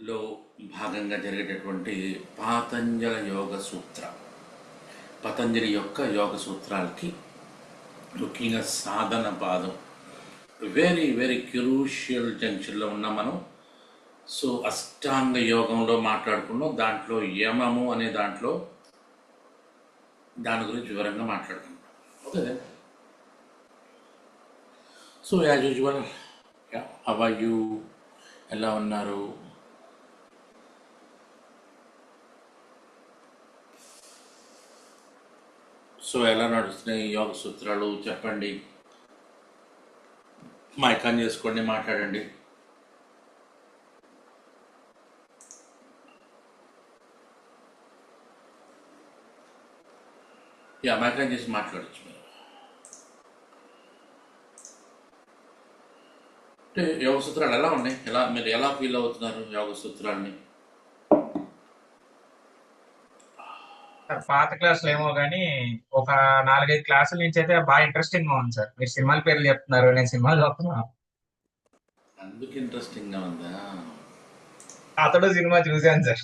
లో భాగంగా జరిగేటటువంటి పాతంజల యోగ సూత్ర పతంజలి యొక్క యోగ సూత్రాలకి ముఖ్యంగా సాధన పాదం వెరీ వెరీ క్రూషియల్ జంక్షన్లో ఉన్నాం మనం. సో అష్టాంగ యోగంలో మాట్లాడుకున్నాం, దాంట్లో యమము అనే దాంట్లో దాని గురించి వివరంగా మాట్లాడుకున్నాం. Okay, so as usual how are you, ఎలా ఉన్నారు? సో ఎలా నడుస్తున్నాయి యోగ సూత్రాలు చెప్పండి, మైక్ ఆన్ చేసుకోండి, మాట్లాడండి. మైక్ ఆన్ చేసి మాట్లాడచ్చు మీరు. అంటే యోగ సూత్రాలు ఎలా ఉన్నాయి, మీరు ఎలా ఫీల్ అవుతున్నారు యోగ సూత్రాలని? పాత క్లాసులు ఏమో కానీ ఒక 4-5 క్లాసుల నుంచి అయితే బాగా ఇంట్రెస్టింగ్ గా ఉంది సార్. మీరు సినిమాల పేర్లు చెప్తున్నారు, నేను సినిమాలు చెప్తున్నా. అందుకు ఇంట్రెస్టింగ్గా ఉందా? అతడు సినిమా చూశాను సార్.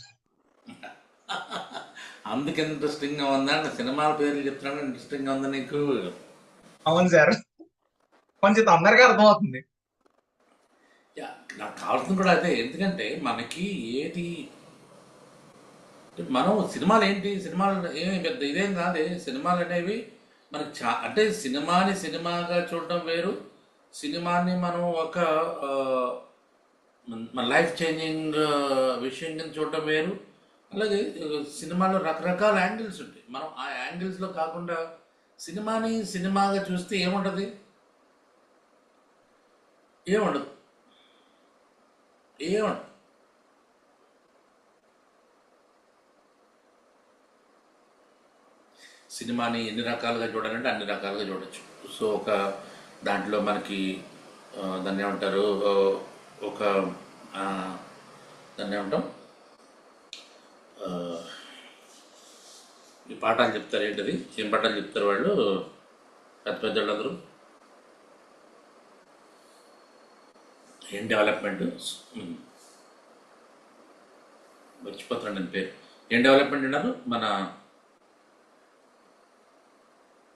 అందుకు ఇంట్రెస్టింగ్గా ఉందా అంటే సినిమాల పేర్లు చెప్తున్నాను, ఇంట్రెస్టింగ్గా ఉందా నీకు? అవును సార్, కొంచెం తొందరగా అర్థమవుతుంది. నాకు కావాల్సింది కూడా అదే. ఎందుకంటే మనకి ఏది మనం సినిమాలు ఏంటి, సినిమాలు ఏమి పెద్ద ఇదేం కాదే. సినిమాలు అనేవి మనకి అంటే సినిమాని సినిమాగా చూడడం వేరు, సినిమాని మనం ఒక మన లైఫ్ చేంజింగ్ విషయం కింద చూడడం వేరు. అలాగే సినిమాలో రకరకాల యాంగిల్స్ ఉంటాయి. మనం ఆ యాంగిల్స్లో కాకుండా సినిమాని సినిమాగా చూస్తే ఏముంటుంది? ఏముండదు, ఏముండదు. సినిమాని ఎన్ని రకాలుగా చూడాలంటే అన్ని రకాలుగా చూడొచ్చు. సో ఒక దాంట్లో మనకి దాన్ని ఏమంటారు, ఒక దాన్ని ఏమంటాం, ఈ పాఠాలు చెప్తారు. ఏంటది, ఏం పాఠాలు చెప్తారు వాళ్ళు పెద్ద పెద్దవాళ్ళందరూ? ఏం డెవలప్మెంట్ మర్చిపోతున్నాను నేను పేరు. ఏం డెవలప్మెంట్ అన్నారు? మన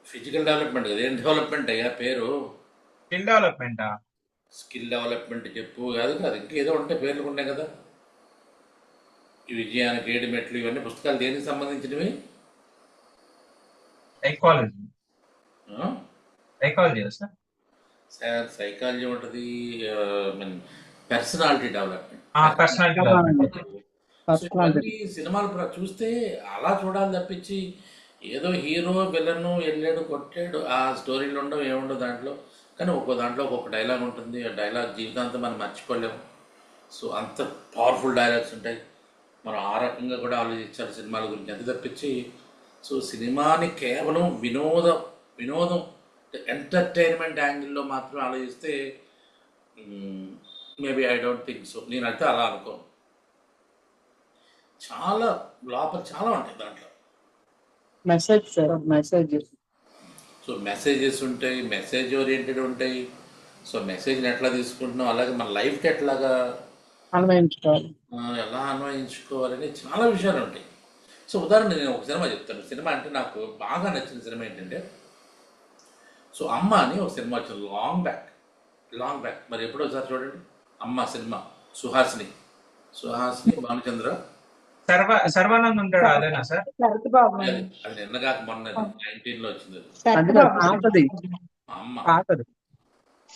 ఫిజికల్ డెవలప్మెంట్ కదా. ఏం డెవలప్మెంట్ అయ్యా పేరు? స్కిల్ డెవలప్మెంటా? స్కిల్ డెవలప్మెంట్ చెప్పు. కాదు కాదు, ఇంకేదో ఉంటే పేర్లు ఉన్నాయి కదా. ఈ విజయానికి 7 మెట్లు, ఇవన్నీ పుస్తకాలు దేనికి సంబంధించినవి? Psychology. Psychology sir. Sir psychology ఉంటుంది, personality development. Personality development. So ఇవన్నీ సినిమాలు చూస్తే అలా చూడాలి తప్పించి ఏదో హీరో విలన్ వెళ్ళాడు కొట్టాడు ఆ స్టోరీలు ఉండవు, ఏముండవు దాంట్లో. కానీ ఒక్కో దాంట్లో ఒక్కొక్క డైలాగ్ ఉంటుంది. ఆ డైలాగ్ జీవితాంతం మనం మర్చిపోలేము. సో అంత పవర్ఫుల్ డైలాగ్స్ ఉంటాయి. మనం ఆ రకంగా కూడా ఆలోచించాలి సినిమాల గురించి, అంతే తప్పించి సో సినిమాని కేవలం వినోదం ఎంటర్టైన్మెంట్ యాంగిల్లో మాత్రమే ఆలోచిస్తే maybe I don't think so. నేనైతే అలా అనుకోను. చాలా లోపల చాలా ఉంటాయి దాంట్లో. Message sir, messages. So messages ఉంటాయి, మెసేజ్ ఓరియంటెడ్ ఉంటాయి. సో మెసేజ్ని ఎట్లా తీసుకుంటున్నాం, అలాగే మన లైఫ్కి ఎట్లాగా అన్వయించుకోవాలి, ఎలా అన్వయించుకోవాలని చాలా విషయాలు ఉంటాయి. సో ఉదాహరణ నేను ఒక సినిమా చెప్తాను. సినిమా అంటే నాకు బాగా నచ్చిన సినిమా ఏంటంటే, సో అమ్మ అని ఒక సినిమా వచ్చింది లాంగ్ బ్యాక్. మరి ఎప్పుడో ఒకసారి చూడండి అమ్మ సినిమా. సుహాసిని భానుచంద్ర, సర్వానంద్ ఉంటాడు అదేనా సార్? అది నిన్నగాక మొన్న 19లో వచ్చింది. అమ్మ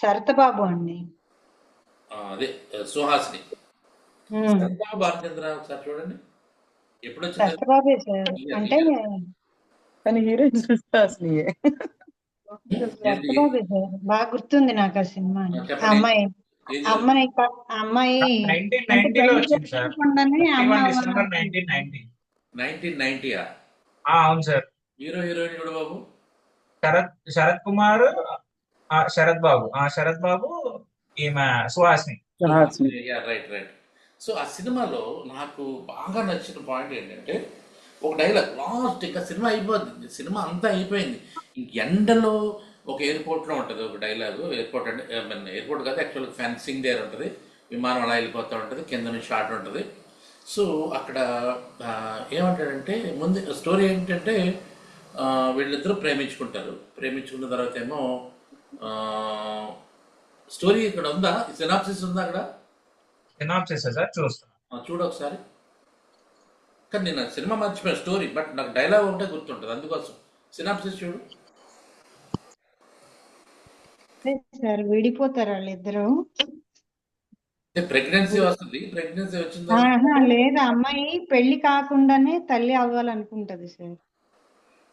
సరతబాబు అండి, అదే సుహాసిని. సరతబాబు భానుచంద్ర ఒకసారి చూడండి ఎప్పుడు వచ్చింది. సరతబాబే సార్. అంటే కానీ హీరోయిన్ సుహాసినియే. సరతబాబే సార్, బాగా గుర్తుంది నాకు ఆ సినిమా. అమ్మాయి 1990లో వచ్చింది సార్. 1990. అవును సార్. హీరోయిన్ కూడా బాబు శరత్ కుమార్, శరత్ బాబు, ఈమె సుహాసిని. రైట్. సో ఆ సినిమాలో నాకు బాగా నచ్చిన పాయింట్ ఏంటంటే ఒక డైలాగ్ లాస్ట్, ఇంకా సినిమా అయిపోతుంది, సినిమా అంతా అయిపోయింది, ఇంక ఎండలో ఒక ఎయిర్పోర్ట్లో ఉంటుంది ఒక డైలాగు. ఎయిర్పోర్ట్ అంటే ఎయిర్పోర్ట్ కాదు, యాక్చువల్గా ఫెన్సింగ్ దగ్గర ఉంటుంది, విమానం అలా వెళ్ళిపోతూ ఉంటుంది, కింద నుంచి షాట్ ఉంటుంది. సో అక్కడ ఆ, ఏమంటాడంటే ముందు స్టోరీ ఏంటంటే వీళ్ళిద్దరూ ప్రేమించుకున్న తర్వాత ఏమో స్టోరీ ఇక్కడ ఉందా, సినాప్సిస్ ఉందా అక్కడ? సినాప్సిస్ సార్ చూస్తాను. చూడు ఒకసారి. కానీ నేను ఆ సినిమా మర్చిపోయాను స్టోరీ, బట్ నాకు డైలాగ్ ఉంటే గుర్తుంటుంది, అందుకోసం సినాప్సిస్ చూడు. సార్ విడిపోతారు వాళ్ళిద్దరు. ప్రెగ్నెన్సీ వస్తుంది, ప్రెగ్నెన్సీ వచ్చిన తర్వాత ఆహా, లేదు, అమ్మాయి పెళ్లి కాకుండానే తల్లి అవ్వాలనుకుంటది సార్.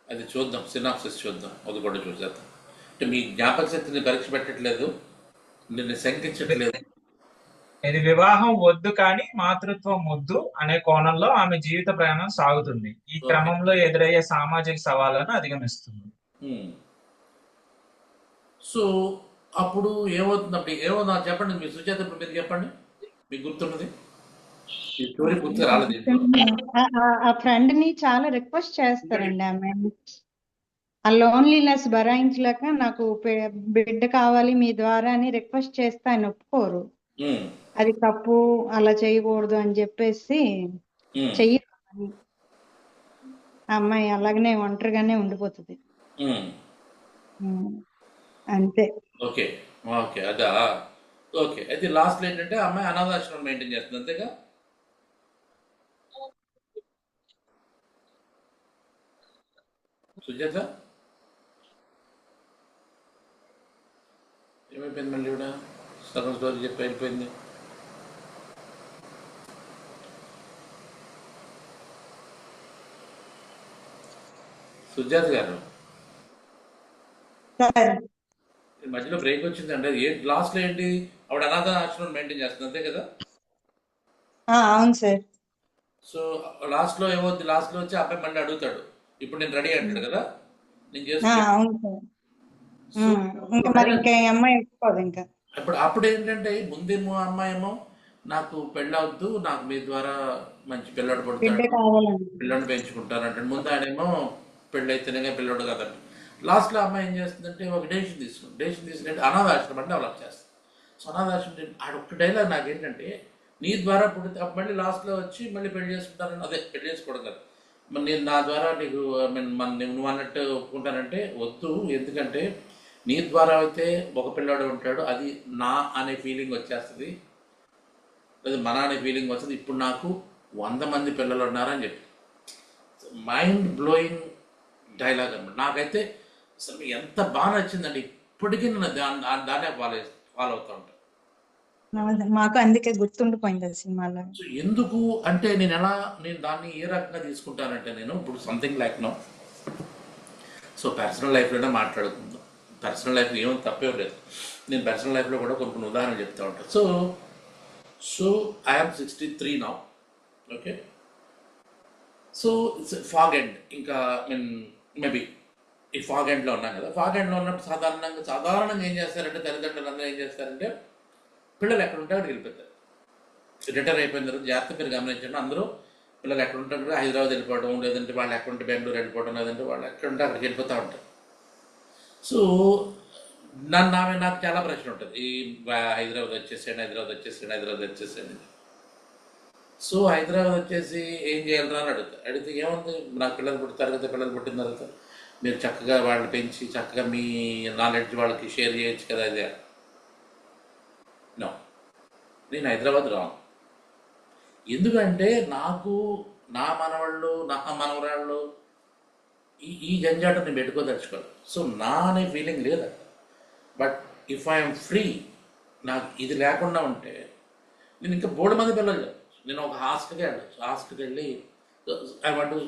అది చూద్దాం, సినాప్సిస్ చూద్దాం, అది కూడా చూసేద్దాం. అంటే మీ జ్ఞాపక శక్తిని పరీక్ష పెట్టట్లేదు, నిన్ను శంకించట్లేదు. ఇది వివాహం వద్దు కానీ మాతృత్వం ముద్దు అనే కోణంలో ఆమె జీవిత ప్రయాణం సాగుతుంది. ఈ ఓకే. క్రమంలో ఎదురయ్యే సామాజిక సవాళ్లను అధిగమిస్తుంది. సో అప్పుడు ఏమవుతుంది, అప్పుడు నాకు చెప్పండి, మీ సుజాత ఇప్పుడు మీరు చెప్పండి, మీకు గుర్తున్నది, ఈ స్టోరీ గుర్తు రాలేదు ఇంట్లో. ఆ ఫ్రెండ్ ని చాలా రిక్వెస్ట్ చేస్తారండి ఆమె. ఆ లోన్లీనెస్ భరాయించలేక నాకు బిడ్డ కావాలి మీ ద్వారా అని రిక్వెస్ట్ చేస్తే ఆయన ఒప్పుకోరు. ఉమ్, అది తప్పు, అలా చేయకూడదు అని చెప్పేసి ఉమ్, చెయ్యరు. ఆ అమ్మాయి అలాగనే ఒంటరిగానే ఉండిపోతుంది. ఉమ్. ఉమ్, అంతే. ఓకే, ఓకే, అదా. ఓకే, అయితే లాస్ట్లో ఏంటంటే ఆ అమ్మాయి అనాథాశ్రమం మెయింటైన్ చేస్తుంది, అంతేగా? సుజాత ఏమైపోయింది మళ్ళీ కూడా, సగం స్టోరీ చెప్పి వెళ్ళిపోయింది. సుజాత గారు సార్ ఈ మధ్యలో బ్రేక్ వచ్చిందంటే లాస్ట్లో ఏంటి, ఆవిడ అనాథ ఆశ్రమం మెయింటైన్ చేస్తుంది, అంతే కదా? అవును సార్. సో లాస్ట్లో ఏమవుతుంది, లాస్ట్లో వచ్చి ఆ అబ్బాయి మళ్ళీ అడుగుతాడు, ఇప్పుడు నేను రెడీ అంటాడు కదా, నేను చేసుకుంటాను. అవును సార్. సో ఇంకా మరి ఇంకా ఈ అమ్మాయి ఎక్కువ ఇంకా. అప్పుడు ఏంటంటే ముందేమో అమ్మాయి ఏమో నాకు పెళ్ళవద్దు, నాకు మీ ద్వారా మంచి పిల్లడు బిడ్డ పుడతాడు, కావాలండి. పిల్లడిని పెంచుకుంటాను అంటే, ముందు ఆయనేమో పెళ్ళి అయితేనే పిల్లడు కదండి. లాస్ట్లో అమ్మాయి ఏం చేస్తుందంటే ఒక డెసిషన్ తీసుకుంటే అనాథాశ్రమం డెవలప్ చేస్తుంది. సో అనాథాశ్రమం ఆడొక్క డైలాగ్ నాకేంటంటే, నీ ద్వారా పుడితే మళ్ళీ లాస్ట్లో వచ్చి మళ్ళీ పెళ్లి చేసుకుంటానని, అదే పెళ్లి చేసుకోవడం కదా, మరి నేను నా ద్వారా నీకు నువ్వు అన్నట్టు ఒప్పుకుంటానంటే వద్దు, ఎందుకంటే నీ ద్వారా అయితే ఒక పిల్లాడు ఉంటాడు, అది నా అనే ఫీలింగ్ వచ్చేస్తుంది, లేదా మన అనే ఫీలింగ్ వస్తుంది, ఇప్పుడు నాకు 100 మంది పిల్లలు ఉన్నారని చెప్పి మైండ్ బ్లోయింగ్ డైలాగ్ అనమాట. నాకైతే అసలు ఎంత బాగా నచ్చిందండి, ఇప్పటికీ నేను దాన్నే ఫాలో అవుతూ ఉంటాను. మాకు అందుకే గుర్తుండిపోయింది అది సినిమాలో. సో ఎందుకు అంటే నేను దాన్ని ఏ రకంగా తీసుకుంటానంటే, నేను ఇప్పుడు something like no, so personal లైఫ్లోనే మాట్లాడుకుందాం, పర్సనల్ లైఫ్లో ఏమో తప్పేం లేదు, నేను పర్సనల్ లైఫ్లో కూడా కొన్ని ఉదాహరణలు చెప్తూ ఉంటాను. So I'm 63 now, okay. So it's fog end, ఇంకా మేబీ ఈ ఫాగ్ ఎండ్లో ఉన్నాం కదా, ఫాగ్ ఎండ్లో ఉన్నప్పుడు సాధారణంగా ఏం చేస్తారంటే, తల్లిదండ్రులు అందరూ ఏం చేస్తారంటే, పిల్లలు ఎక్కడ ఉంటే అక్కడికి వెళ్ళిపోతారు. రిటైర్ అయిపోయిన తర్వాత జాగ్రత్త మీరు గమనించండి, అందరూ పిల్లలు ఎక్కడ ఉంటారు హైదరాబాద్ వెళ్ళిపోవడం, లేదంటే వాళ్ళు ఎక్కడ ఉంటే బెంగళూరు వెళ్ళిపోవడం, లేదంటే వాళ్ళు ఎక్కడ ఉంటే అక్కడికి వెళ్ళిపోతూ ఉంటారు. సో నాకు చాలా ప్రశ్న ఉంటుంది, ఈ హైదరాబాద్ వచ్చేసేయండి. సో హైదరాబాద్ వచ్చేసి ఏం చేయాలరా అని అడిగితే ఏముంది, నాకు పిల్లలు పుట్టిన తర్వాత మీరు చక్కగా వాళ్ళని పెంచి చక్కగా మీ నాలెడ్జ్ వాళ్ళకి షేర్ చేయొచ్చు కదా. అదే నో, నేను హైదరాబాద్ రాను, ఎందుకంటే నాకు నా మనవరాళ్ళు ఈ జంజాటం నేను పెట్టుకోదలుచుకోవాలి. సో నా అనే ఫీలింగ్ లేదు. బట్ ఇఫ్ ఐఎమ్ ఫ్రీ, నాకు ఇది లేకుండా ఉంటే నేను ఇంకా బోర్డు మంది పిల్లలు, నేను ఒక హాస్టల్కి వెళ్ళి I want to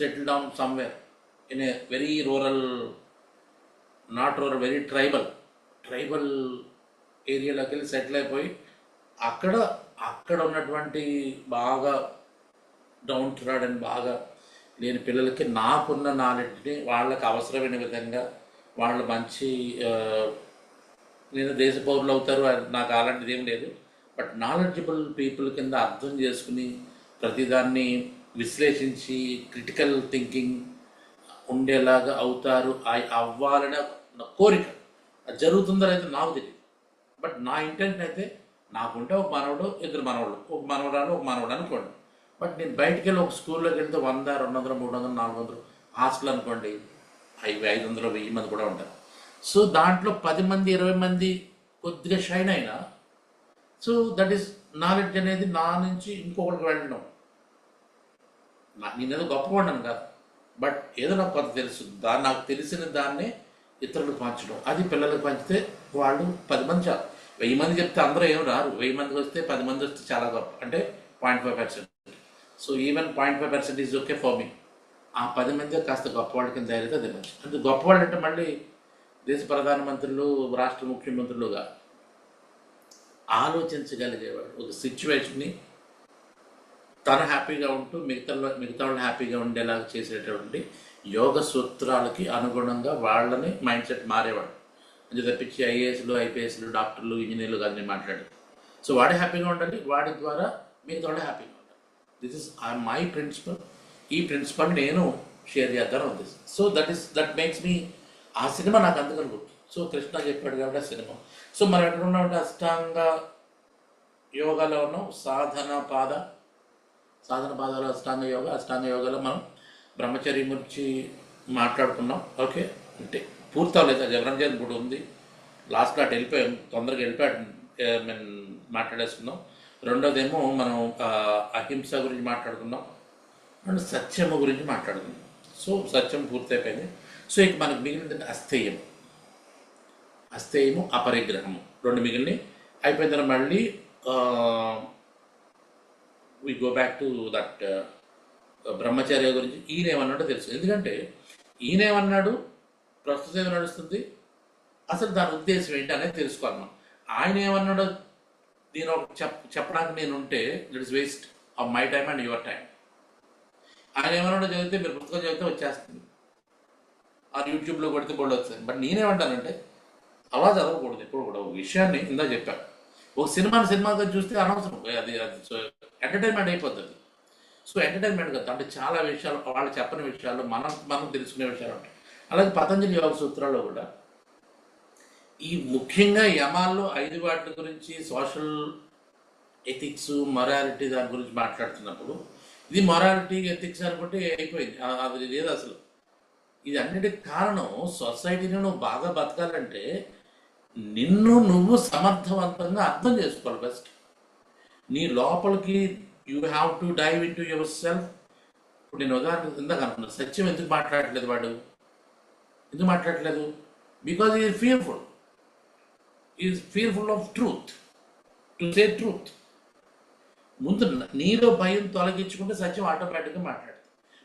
settle down somewhere in a very very tribal ఏరియాలోకి వెళ్ళి సెటిల్ అయిపోయి అక్కడ ఉన్నటువంటి బాగా డౌన్ ట్రాడ్ అని బాగా లేని పిల్లలకి నాకున్న నాలెడ్జ్ని వాళ్ళకి అవసరమైన విధంగా వాళ్ళు మంచి నేను దేశ పౌరులు అవుతారు, నాకు అలాంటిది ఏం లేదు, బట్ నాలెడ్జబుల్ పీపుల్ కింద అర్థం చేసుకుని ప్రతిదాన్ని విశ్లేషించి క్రిటికల్ థింకింగ్ ఉండేలాగా అవ్వాలనే కోరిక. అది జరుగుతుందో అయితే నాకు తెలియదు, బట్ నా ఇంటెన్షన్ అయితే నాకుంటే ఒక మనవడు, ఇద్దరు మనవళ్ళు, ఒక మనవరాలు, ఒక మనవడు అనుకోండి. బట్ నేను బయటికి వెళ్ళి ఒక స్కూల్లోకి వెళ్తే 100, 200, 300, 400 హాస్టల్ అనుకోండి, 500, 1000 మంది కూడా ఉంటారు. సో దాంట్లో 10 మంది, 20 మంది కొద్దిగా షైన్ అయినా, సో దట్ ఈస్ నాలెడ్జ్ అనేది నా నుంచి ఇంకొకరికి వెళ్ళడం. నేనేదో గొప్పవాడిని కాదు, బట్ ఏదో నాకు కొంత తెలుసు, నాకు తెలిసిన దాన్నే ఇతరులకు పంచడం. అది పిల్లలకు పంచితే వాళ్ళు 10 మంది చాలు. 1000 మంది చెప్తే అందరూ ఏం రారు. 1000 మందికి వస్తే 10 మంది వస్తే చాలా గొప్ప, అంటే 0.5%. So even 0.5% is okay for me. ఆ 10 మంది కాస్త గొప్పవాళ్ళ కింద తయారైతే అది మంచి. అంటే గొప్పవాళ్ళు అంటే మళ్ళీ దేశ ప్రధానమంత్రులు, రాష్ట్ర ముఖ్యమంత్రులుగా ఆలోచించగలిగేవాడు. ఒక సిచ్యువేషన్ని తను హ్యాపీగా ఉంటూ మిగతా వాళ్ళు హ్యాపీగా ఉండేలాగా చేసేటువంటి యోగ సూత్రాలకి అనుగుణంగా వాళ్ళని మైండ్ సెట్ మారేవాడు. అది తప్పించి ఐఏఎస్లు, ఐపీఎస్లు, డాక్టర్లు, ఇంజనీర్లు కానీ మాట్లాడారు. సో వాడే హ్యాపీగా ఉండాలి, వాడి ద్వారా మిగతా వాళ్ళు హ్యాపీగా ఉండాలి. This is my principle. ఈ ప్రిన్సిపల్ నేను షేర్ చేద్దాను ఉంది. సో దట్ మేక్స్ మీ ఆ సినిమా నాకు అందుకని గుర్తు. సో కృష్ణ చెప్పాడు కాబట్టి ఆ సినిమా. సో మనం ఎక్కడ ఉన్నామంటే అష్టాంగ యోగాలో ఉన్నాం. సాధన పాదాలు అష్టాంగ యోగాలో మనం బ్రహ్మచర్యం గురించి మాట్లాడుకున్నాం. ఓకే, అంటే పూర్తి అవ్వలేదు, అది ఎవరంజన్ కూడా ఉంది. లాస్ట్లో అటు వెళ్ళిపోయాం, తొందరగా వెళ్ళిపోయాడు, మేము మాట్లాడేసుకున్నాం. రెండోదేమో మనం అహింస గురించి మాట్లాడుకున్నాం అండ్ సత్యము గురించి మాట్లాడుకున్నాం. సో సత్యం పూర్తయిపోయింది. సో ఇక మనకు మిగిలిన అస్థేయము, అపరిగ్రహము, 2 మిగిలినవి అయిపోయిన తర్వాత మళ్ళీ we go back to that brahmacharya గురించి. ఈయన ఏమన్నాడో తెలుసు, ఎందుకంటే ఈయన ఏమన్నాడు, ప్రస్తుతం ఏమి నడుస్తుంది, అసలు దాని ఉద్దేశం ఏంటి అనేది తెలుసుకోవాలి మనం. ఆయన ఏమన్నాడో నేను చెప్పడానికి నేను ఉంటే it is waste of my time and your time. ఆయన ఏమన్నాడో చదివితే మీరు పుస్తకం చదివితే వచ్చేస్తుంది, ఆ యూట్యూబ్లో కొడితే బోర్డు వస్తుంది. బట్ నేనేమంటానంటే అలా చదవకూడదు ఎప్పుడు కూడా. ఒక విషయాన్ని ఇందా చెప్పాను, ఒక సినిమాగా చూస్తే అనవసరం, అది ఎంటర్టైన్మెంట్ అయిపోతుంది. సో ఎంటర్టైన్మెంట్ కదా, అంటే చాలా విషయాలు వాళ్ళు చెప్పని విషయాలు మనం తెలుసుకునే విషయాలు ఉంటాయి. అలాగే పతంజలి యోగ సూత్రాల్లో కూడా ఈ ముఖ్యంగా యమాల్లో 5 వాటి గురించి, సోషల్ ఎథిక్స్, మొరాలిటీ దాని గురించి మాట్లాడుతున్నప్పుడు ఇది మొరాలిటీ, ఎథిక్స్ అనుకుంటే అయిపోయింది, అది లేదు అసలు. ఇది అన్నిటికి కారణం సొసైటీని నువ్వు బాగా బతకాలంటే నిన్ను నువ్వు సమర్థవంతంగా అర్థం చేసుకోవాలి ఫస్ట్. నీ లోపలికి you have to dive into yourself. ఇప్పుడు నేను ఉదాహరణ ఇందాక అనుకున్నాను, సత్యం ఎందుకు మాట్లాడట్లేదు వాడు, ఎందుకు మాట్లాడట్లేదు? Because is fearful of truth, to say truth. ముందు నీలో భయం తొలగించుకుంటే సత్యం ఆటోమేటిక్గా మాట్లాడుతుంది.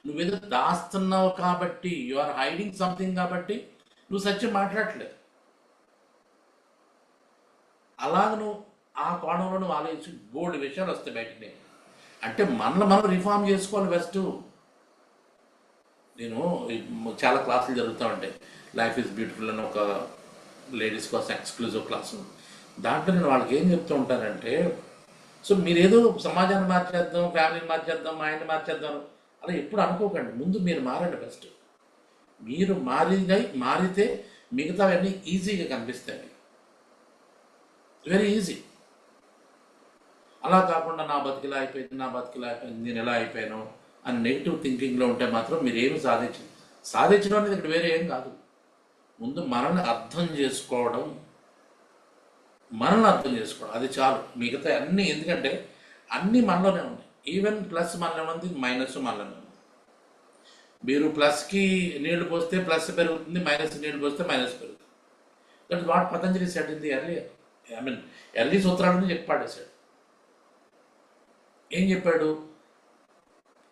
నువ్వేదో దాస్తున్నావు కాబట్టి, యు ఆర్ హైడింగ్ సంథింగ్ కాబట్టి నువ్వు సత్యం మాట్లాడట్లేదు. అలాగ నువ్వు ఆ కోణంలో నువ్వు ఆలోచించి బోల్డ్ విషయాలు వస్తాయి బయటనే. అంటే మనం రిఫార్మ్ చేసుకోవాలి ఫస్ట్. నేను చాలా క్లాసులు జరుగుతూ ఉంటాయి, లైఫ్ ఈజ్ బ్యూటిఫుల్ అని ఒక లేడీస్ కోసం ఎక్స్క్లూజివ్ క్లాసు. దాంట్లో నేను వాళ్ళకి ఏం చెప్తూ ఉంటానంటే, సో మీరేదో సమాజాన్ని మార్చేద్దాం, ఫ్యామిలీని మార్చేద్దాం, మైండ్ని మార్చేద్దాం అలా ఎప్పుడు అనుకోకండి. ముందు మీరు మారండి ఫస్ట్. మీరు మారితే మిగతావన్నీ ఈజీగా కనిపిస్తాయి, వెరీ ఈజీ. అలా కాకుండా నా బతికిలా అయిపోయింది, నేను ఎలా అయిపోయాను అని నెగిటివ్ థింకింగ్లో ఉంటే మాత్రం మీరు ఏమి సాధించడం అనేది ఇక్కడ వేరే ఏం కాదు. ముందు మనల్ని అర్థం చేసుకోవడం అది చాలు. మిగతా అన్నీ, ఎందుకంటే అన్నీ మనలోనే ఉన్నాయి. ఈవెన్ ప్లస్ మనలో ఉంది, మైనస్ మనలోనే ఉంది. మీరు ప్లస్కి నీళ్లు పోస్తే ప్లస్ పెరుగుతుంది, మైనస్ నీళ్లు పోస్తే మైనస్ పెరుగుతుంది. That what Patanjali set in the early సూత్రాలను చెప్పాడేశాడు. ఏం చెప్పాడు?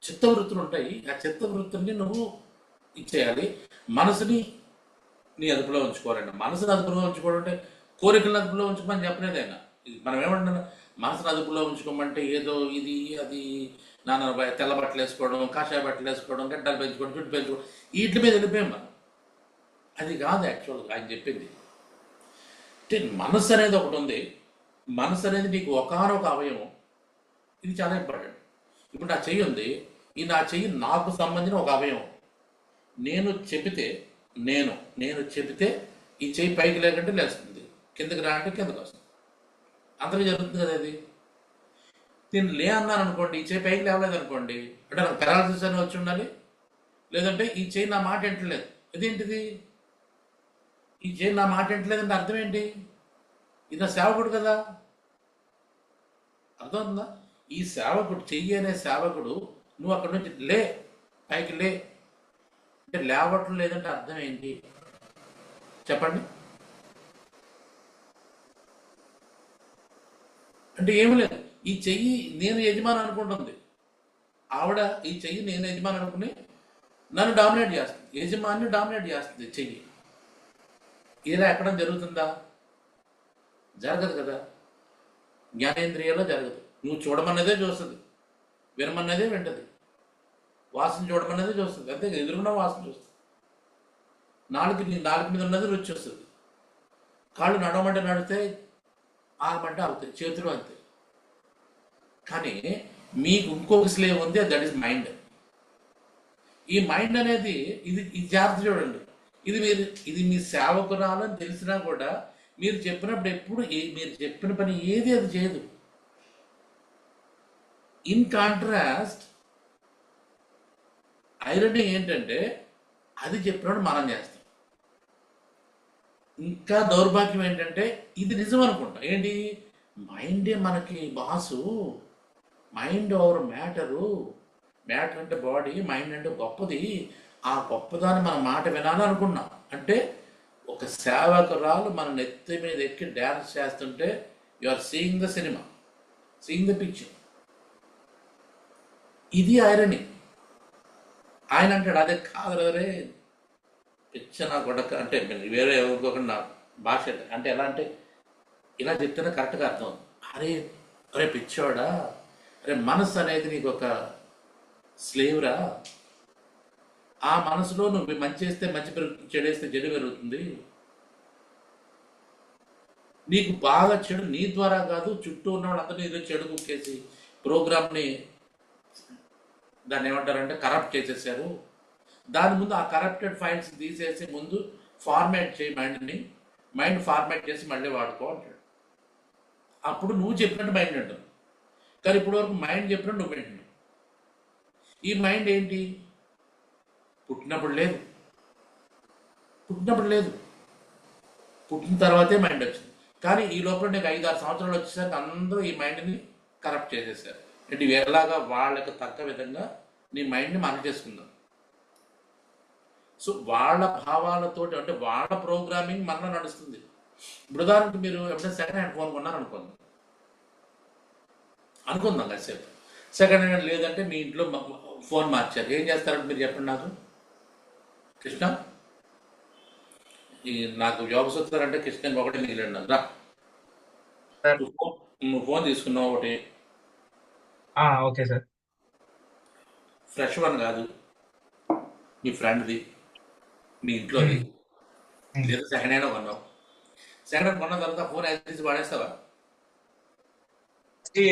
చిత్తవృత్తులు ఉంటాయి, ఆ చిత్తవృత్తుల్ని నువ్వు ఇచ్చేయాలి. మనసుని నీ అదుపులో ఉంచుకోవాలండి. మనసుని అదుపులో ఉంచుకోవడం అంటే కోరికలను అదుపులో ఉంచుకోమని చెప్పలేదు ఆయన. మనం ఏమంటున్నాం, మనసుని అదుపులో ఉంచుకోమంటే ఏదో ఇది అది తెల్ల బట్టలు వేసుకోవడం, కాషాయ బట్టలు వేసుకోవడం, గడ్డలు పెంచుకోవడం, జుట్టు పెంచుకోవడం, వీటి మీద వెళ్ళిపోయాం మనం. అది కాదు యాక్చువల్గా ఆయన చెప్పింది. అంటే మనసు అనేది ఒకటి ఉంది. మనసు అనేది నీకు ఒకానొక అవయవం. ఇది చాలా ఇంపార్టెంట్. ఇప్పుడు నా చెయ్యి ఉంది, ఈ నా చెయ్యి నాకు సంబంధించిన ఒక అవయవం. నేను చెబితే ఈ చెయ్యి పైకి లేకంటే లేస్తుంది, కిందకి రా అంటే కిందకి వస్తుంది. అంతగా జరుగుతుంది కదా అది. దీన్ని లే అన్నాను అనుకోండి, ఈ చేయి పైకి లేవలేదు అనుకోండి, అంటే నాకు పెరాలసిస్ అని వచ్చి ఉండాలి. లేదంటే ఈ చేయి నా మాట వింటలేదు. ఇదేంటిది? ఈ చేయి నా మాట వింటలేదంటే అర్థం ఏంటి? ఇది నా సేవకుడు కదా. అర్థమవుతుందా? ఈ సేవకుడు, చెయ్యి అనే సేవకుడు, నువ్వు అక్కడి నుంచి లే, పైకి లే అంటే లేవటం లేదంటే అర్థం ఏంటి చెప్పండి? అంటే ఏమి లేదు. ఈ చెయ్యి నేను యజమాని అనుకుంటుంది ఆవిడ. ఈ చెయ్యి నేను యజమాని అనుకుని నన్ను డామినేట్ చేస్తుంది, యజమాని డామినేట్ చేస్తుంది చెయ్యి. ఇలా ఎక్కడ జరుగుతుందా? జరగదు కదా. జ్ఞానేంద్రియాలో జరగదు. నువ్వు చూడమన్నదే చూస్తుంది, వినమన్నదే వింటది, వాసన చూడమన్నదే చూస్తుంది, అంతే. ఎదురున్న వాసన చూస్తుంది. నాలుగు మీద ఉన్నది రుచి వస్తుంది. కాళ్ళు నడవమంటే నడితే, ఆగమంటే ఆగుతాయి, చేతులు అంతే. కానీ మీకు ఇంకొక స్లేవ్ ఉంది, దట్ ఈస్ మైండ్. ఈ మైండ్ అనేది ఇది జాగ్రత్త చూడండి. ఇది మీ సేవకురాలని తెలిసినా కూడా మీరు చెప్పినప్పుడు ఎప్పుడు మీరు చెప్పిన పని ఏది అది చేయదు. ఇన్ కాంట్రాస్ట్ ఐరనీ ఏంటంటే అది చెప్పినప్పుడు మనం చేస్తాం. ఇంకా దౌర్భాగ్యం ఏంటంటే ఇది నిజం అనుకుంటా. ఏంటి? మైండే మనకి boss, mind over matter. Matter అంటే బాడీ, మైండ్ అంటే గొప్పది. ఆ గొప్పదాన్ని మన మాట వినాలనుకున్నాం. అంటే ఒక సేవకురాలు మన నెత్తి మీద ఎక్కి డ్యాన్స్ చేస్తుంటే you are seeing the cinema, seeing the picture. ఇది ఐరనీ. ఆయన అంటాడు అదే కాదు రే పిచ్చ నా కొడక, అంటే వేరే ఎవరికోకుండా భాష అంటే ఎలా అంటే ఇలా చెప్తేనే కరెక్ట్గా అర్థం అవుతుంది. అరే పిచ్చోడా, అరే మనసు అనేది నీకు ఒక స్లేవ్రా. ఆ మనసులో నువ్వు మంచి చేస్తే మంచి పెరుగుతుంది, చెడేస్తే చెడు పెరుగుతుంది. నీకు బాగా చెడు నీ ద్వారా కాదు, చుట్టూ ఉన్న వాళ్ళందరినీ ఏదో చెడు కుక్కేసి ప్రోగ్రామ్ని దాన్ని ఏమంటారంటే కరప్ట్ చేసేసారు. దాని ముందు ఆ కరప్టెడ్ ఫైల్స్ తీసేసి ముందు ఫార్మాట్ చేయి మైండ్ని, మైండ్ ఫార్మాట్ చేసి మళ్ళీ వాడుకో అంటాడు. అప్పుడు నువ్వు చెప్పినట్టు మైండ్ అంటావు. కానీ ఇప్పటి వరకు మైండ్ చెప్పినట్టు నువ్వు వింటున్నావు. ఈ మైండ్ ఏంటి? పుట్టినప్పుడు లేదు, పుట్టిన తర్వాతే మైండ్ వచ్చింది. కానీ ఈ లోపల నీకు 5-6 సంవత్సరాలు వచ్చేసరికి అందరూ ఈ మైండ్ని కరప్ట్ చేసేసారు. అంటే ఎలాగా వాళ్ళకి తగ్గ విధంగా నీ మైండ్ని మనం చేసుకుందాం. సో వాళ్ళ భావాలతోటి, అంటే వాళ్ళ ప్రోగ్రామింగ్ మనలో నడుస్తుంది. ఇప్పుడు ఉదాహరణకు మీరు ఎప్పుడైనా సెకండ్ హ్యాండ్ ఫోన్ కొన్నారనుకుందాం, కాసేపు సెకండ్ హ్యాండ్ లేదంటే మీ ఇంట్లో ఫోన్ మార్చారు, ఏం చేస్తారంటే మీరు చెప్పండి నాకు. కృష్ణ, నాకు జాబ్స్ వస్తారంటే కృష్ణ ఒకటి మిగిలిండు రా. నువ్వు ఫోన్ తీసుకున్నావు ఒకటి, ఓకే సార్. ఫ్రెష్ వన్ కాదు, మీ ఫ్రెండ్ది, మీ ఇంట్లోది, లేదా సెకండ్ హ్యాండ్ కొన్నావు. సెకండ్ హ్యాండ్ కొన్న తర్వాత ఫోన్ యాక్సెస్ వాడేస్తావా?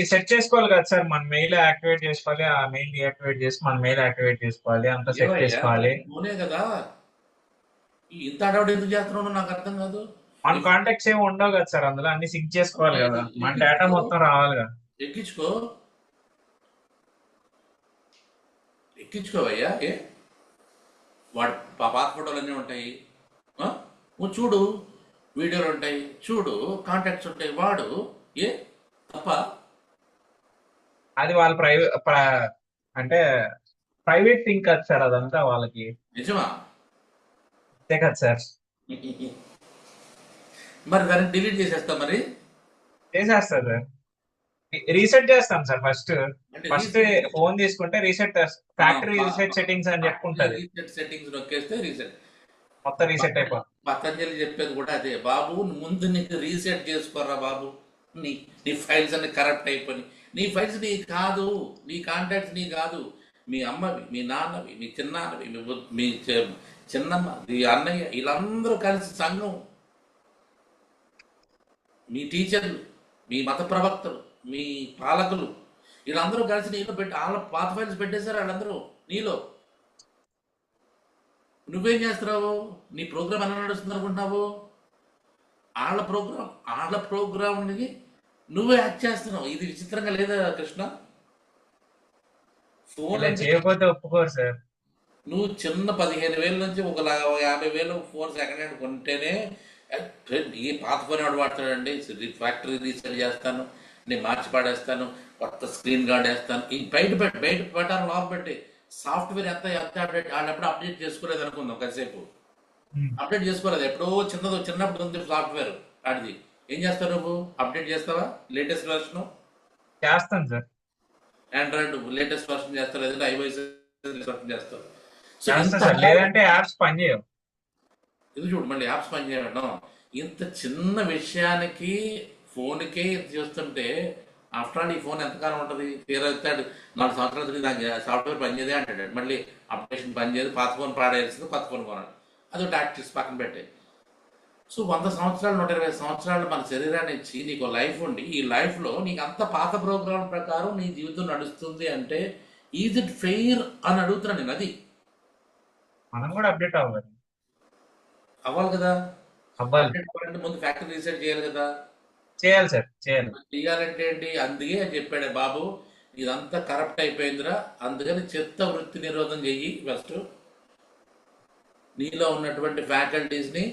సెట్ చేసుకోవాలి కదా సార్, మన మెయిల్ యాక్టివేట్ చేసుకోవాలి, ఆ మెయిల్ డియాక్టివేట్ చేసి మన మెయిల్ యాక్టివేట్ చేసుకోవాలి, అంతా సెట్ చేసుకోవాలి. ఫోనే కదా, ఇంత అడౌట్ ఎందుకు చేస్తున్నావు నాకు అర్థం కాదు. మన కాంటాక్ట్స్ ఏమి ఉండవు కదా సార్, అందులో అన్ని సింక్ చేసుకోవాలి కదా, మన డేటా మొత్తం రావాలి కదా. ఎక్కించుకోవయ్యా. వాడు పాత ఫోటోలు అన్నీ ఉంటాయి, నువ్వు చూడు, వీడియోలు ఉంటాయి చూడు, కాంటాక్ట్స్ ఉంటాయి, వాడు తప్ప. అది వాళ్ళ అంటే ప్రైవేట్ థింగ్ కదా సార్, అదంతా వాళ్ళకి. నిజమా? అంతే కదా సార్. మరి దాన్ని డిలీట్ చేసేస్తా. మరి చేసేస్తా సార్, రీసెట్ చేస్తాం సార్. ఫస్ట్ ఫోన్ తీసుకుంటే రీసెట్, ఫ్యాక్టరీ రీసెట్ సెట్టింగ్స్ అని చెప్పుకుంటది. రీసెట్ సెట్టింగ్స్ నొక్కేస్తే రీసెట్ మొత్తం రీసెట్ అయిపోతుంది. పతంజలి చెప్పేది కూడా అదే, బాబు ముందు నీకు రీసెట్ చేసుకోరా బాబు. నీ ఫైల్స్ అన్ని కరప్ట్ అయిపోయి, నీ ఫైల్స్ నీ కాదు, నీ కాంటాక్ట్స్ నీ కాదు, మీ అమ్మవి, మీ నాన్నవి, మీ చిన్నాన్నవి, మీ చిన్నమ్మ, మీ అన్నయ్య, వీళ్ళందరూ కలిసి సంఘం, మీ టీచర్లు, మీ మత ప్రవక్తలు, మీ పాలకులు, వీళ్ళందరూ కలిసి నీలో పెట్టి వాళ్ళ పాత ఫైల్స్ పెట్టేశారు వాళ్ళందరూ నీలో. నువ్వేం చేస్తున్నావు? నీ ప్రోగ్రామ్ ఎలా నడుస్తుంది అనుకుంటున్నావు? వాళ్ళ ప్రోగ్రామ్ని నువ్వే యాక్ట్ చేస్తున్నావు. ఇది విచిత్రంగా లేదా కృష్ణ? ఫోన్ ఇలా అంటే చేయకపోతే ఒప్పుకోరు సార్. నువ్వు చిన్న 15,000 నుంచి ఒక 50,000 ఫోన్ సెకండ్ హ్యాండ్ కొంటేనే ఈ పాత ఫోన్ ఎవడు వాడతాడండి? ఫ్యాక్టరీ రీసెల్ చేస్తాను, నేను మార్చి పాడేస్తాను, కొత్త స్క్రీన్ గార్డ్ వేస్తాను. ఈ బయట పెట్టాలి, లోపల పెట్టి సాఫ్ట్వేర్ ఎంత అప్డేట్ ఆడప్పుడు అప్డేట్ చేసుకోలేదు అనుకుందాం కాసేపు. ఉమ్. అప్డేట్ చేసుకోలేదు, ఎప్పుడో చిన్నప్పుడు ఉంది సాఫ్ట్వేర్ ఆడిది. ఏం చేస్తావు నువ్వు? అప్డేట్ చేస్తావా? లేటెస్ట్ వెర్షన్ చేస్తాను సార్. ఆండ్రాయిడ్ లేటెస్ట్ వెర్షన్ చేస్తావు, లేదంటే iOS వెర్షన్ చేస్తావు. సో చేస్తా ఇంత సార్, లేదంటే యాప్స్ పనిచేయవు. ఇది చూడు, మళ్ళీ యాప్స్ పనిచేయడం. ఇంత చిన్న విషయానికి ఫోన్కే ఇంత చేస్తుంటే ఆఫ్టర్ ఆల్ ఈ ఫోన్ ఎంతకాలం ఉంటుంది? తీరా ఎత్తాడు 4 సంవత్సరాల క్రితం దానికి సాఫ్ట్వేర్ పనిచేదే అంటాడు, మళ్ళీ అప్డేషన్ పనిచేయదు, పాత ఫోన్ పాడేస్తుంది, కొత్త ఫోన్ కొనాలి. అది ఒక టాక్టిక్స్ పక్కన పెట్టే. సో 100 సంవత్సరాలు 120 సంవత్సరాలు మన శరీరాన్ని ఇచ్చి నీకు లైఫ్ ఉండి, ఈ లైఫ్లో నీకు అంత పాత ప్రోగ్రాం ప్రకారం నీ జీవితం నడుస్తుంది అంటే ఈజ్ ఇట్ ఫెయిర్ అని అడుగుతున్నాను నేను. అది మనం కూడా అప్డేట్ అవ్వాలి. అవ్వాలి కదా. అవ్వాలి. అప్డేట్ అవ్వాలంటే ముందు ఫ్యాక్టరీ రీసెట్ చేయాలి కదా. చేయాలి సార్, చేయాలి. చెయ్యాలంటే ఏంటి? అందుకే చెప్పాడు బాబు, ఇదంతా కరప్ట్ అయిపోయిందిరా, అందుకని చెత్త వృత్తి నిరోధం చెయ్యి. ఫస్ట్ నీలో ఉన్నటువంటి ఫ్యాకల్టీస్ని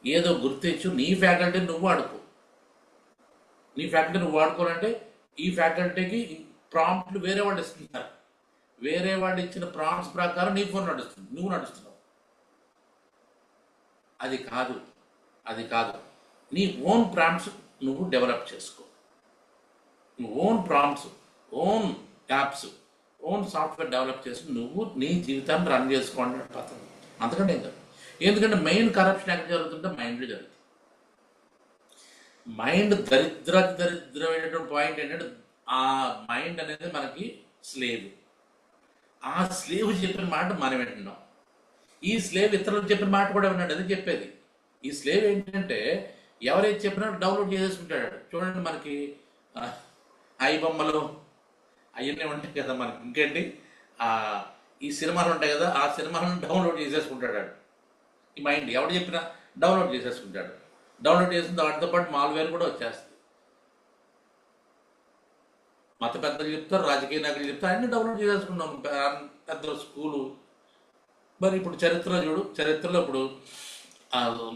ఏదో గుర్తించు. నీ ఫ్యాకల్టీ నువ్వు వాడుకో. నీ ఫ్యాకల్టీ నువ్వు వాడుకోనంటే ఈ ఫ్యాకల్టీకి ప్రాంప్ట్లు వేరే వాళ్ళు ఇస్తున్నారు. వేరే వాళ్ళు ఇచ్చిన ప్రాంప్ట్స్ ప్రకారం నీ ఫోన్ నడుస్తుంది, నువ్వు నడుస్తున్నావు. అది కాదు, అది కాదు. నీ ఓన్ ప్రాంప్ట్స్ నువ్వు డెవలప్ చేసుకో. Own prompts, own apps, own software develop చేసి నువ్వు నీ జీవితాన్ని రన్ చేసుకోండి పద్ధతి. అంతకంటే ఏం కాదు. ఎందుకంటే మెయిన్ కరప్షన్ ఎక్కడ జరుగుతుంటే మైండ్లో జరుగుతుంది. మైండ్ దరిద్రమైనటువంటి పాయింట్ ఏంటంటే ఆ మైండ్ అనేది మనకి స్లేవ్. ఆ స్లేవ్ చెప్పిన మాట మనం వింటున్నాం. ఈ స్లేవ్ ఇతరులకు చెప్పిన మాట కూడా విన్నాడు. అది చెప్పేది. ఈ స్లేవ్ ఏంటంటే ఎవరైతే చెప్పినా డౌన్లోడ్ చేసేసుకుంటాడు. చూడండి, మనకి ఐ బొమ్మలు అవన్నీ ఉంటాయి కదా మనకి. ఇంకేంటి, ఈ సినిమాలు ఉంటాయి కదా, ఆ సినిమాలను డౌన్లోడ్ చేసేసుకుంటాడు. ఈ మైండ్ ఎవడు చెప్పినా డౌన్లోడ్ చేసేసుకుంటాడు. డౌన్లోడ్ చేసిన దాంతో పాటు మాల్వేర్ కూడా వచ్చేస్తుంది. మత పెద్దలు చెప్తారు, రాజకీయ నాయకులు చెప్తారు, అన్ని డౌన్లోడ్ చేసేసుకున్నాం పెద్ద స్కూలు. మరి ఇప్పుడు చరిత్రలో చూడు, చరిత్రలో ఇప్పుడు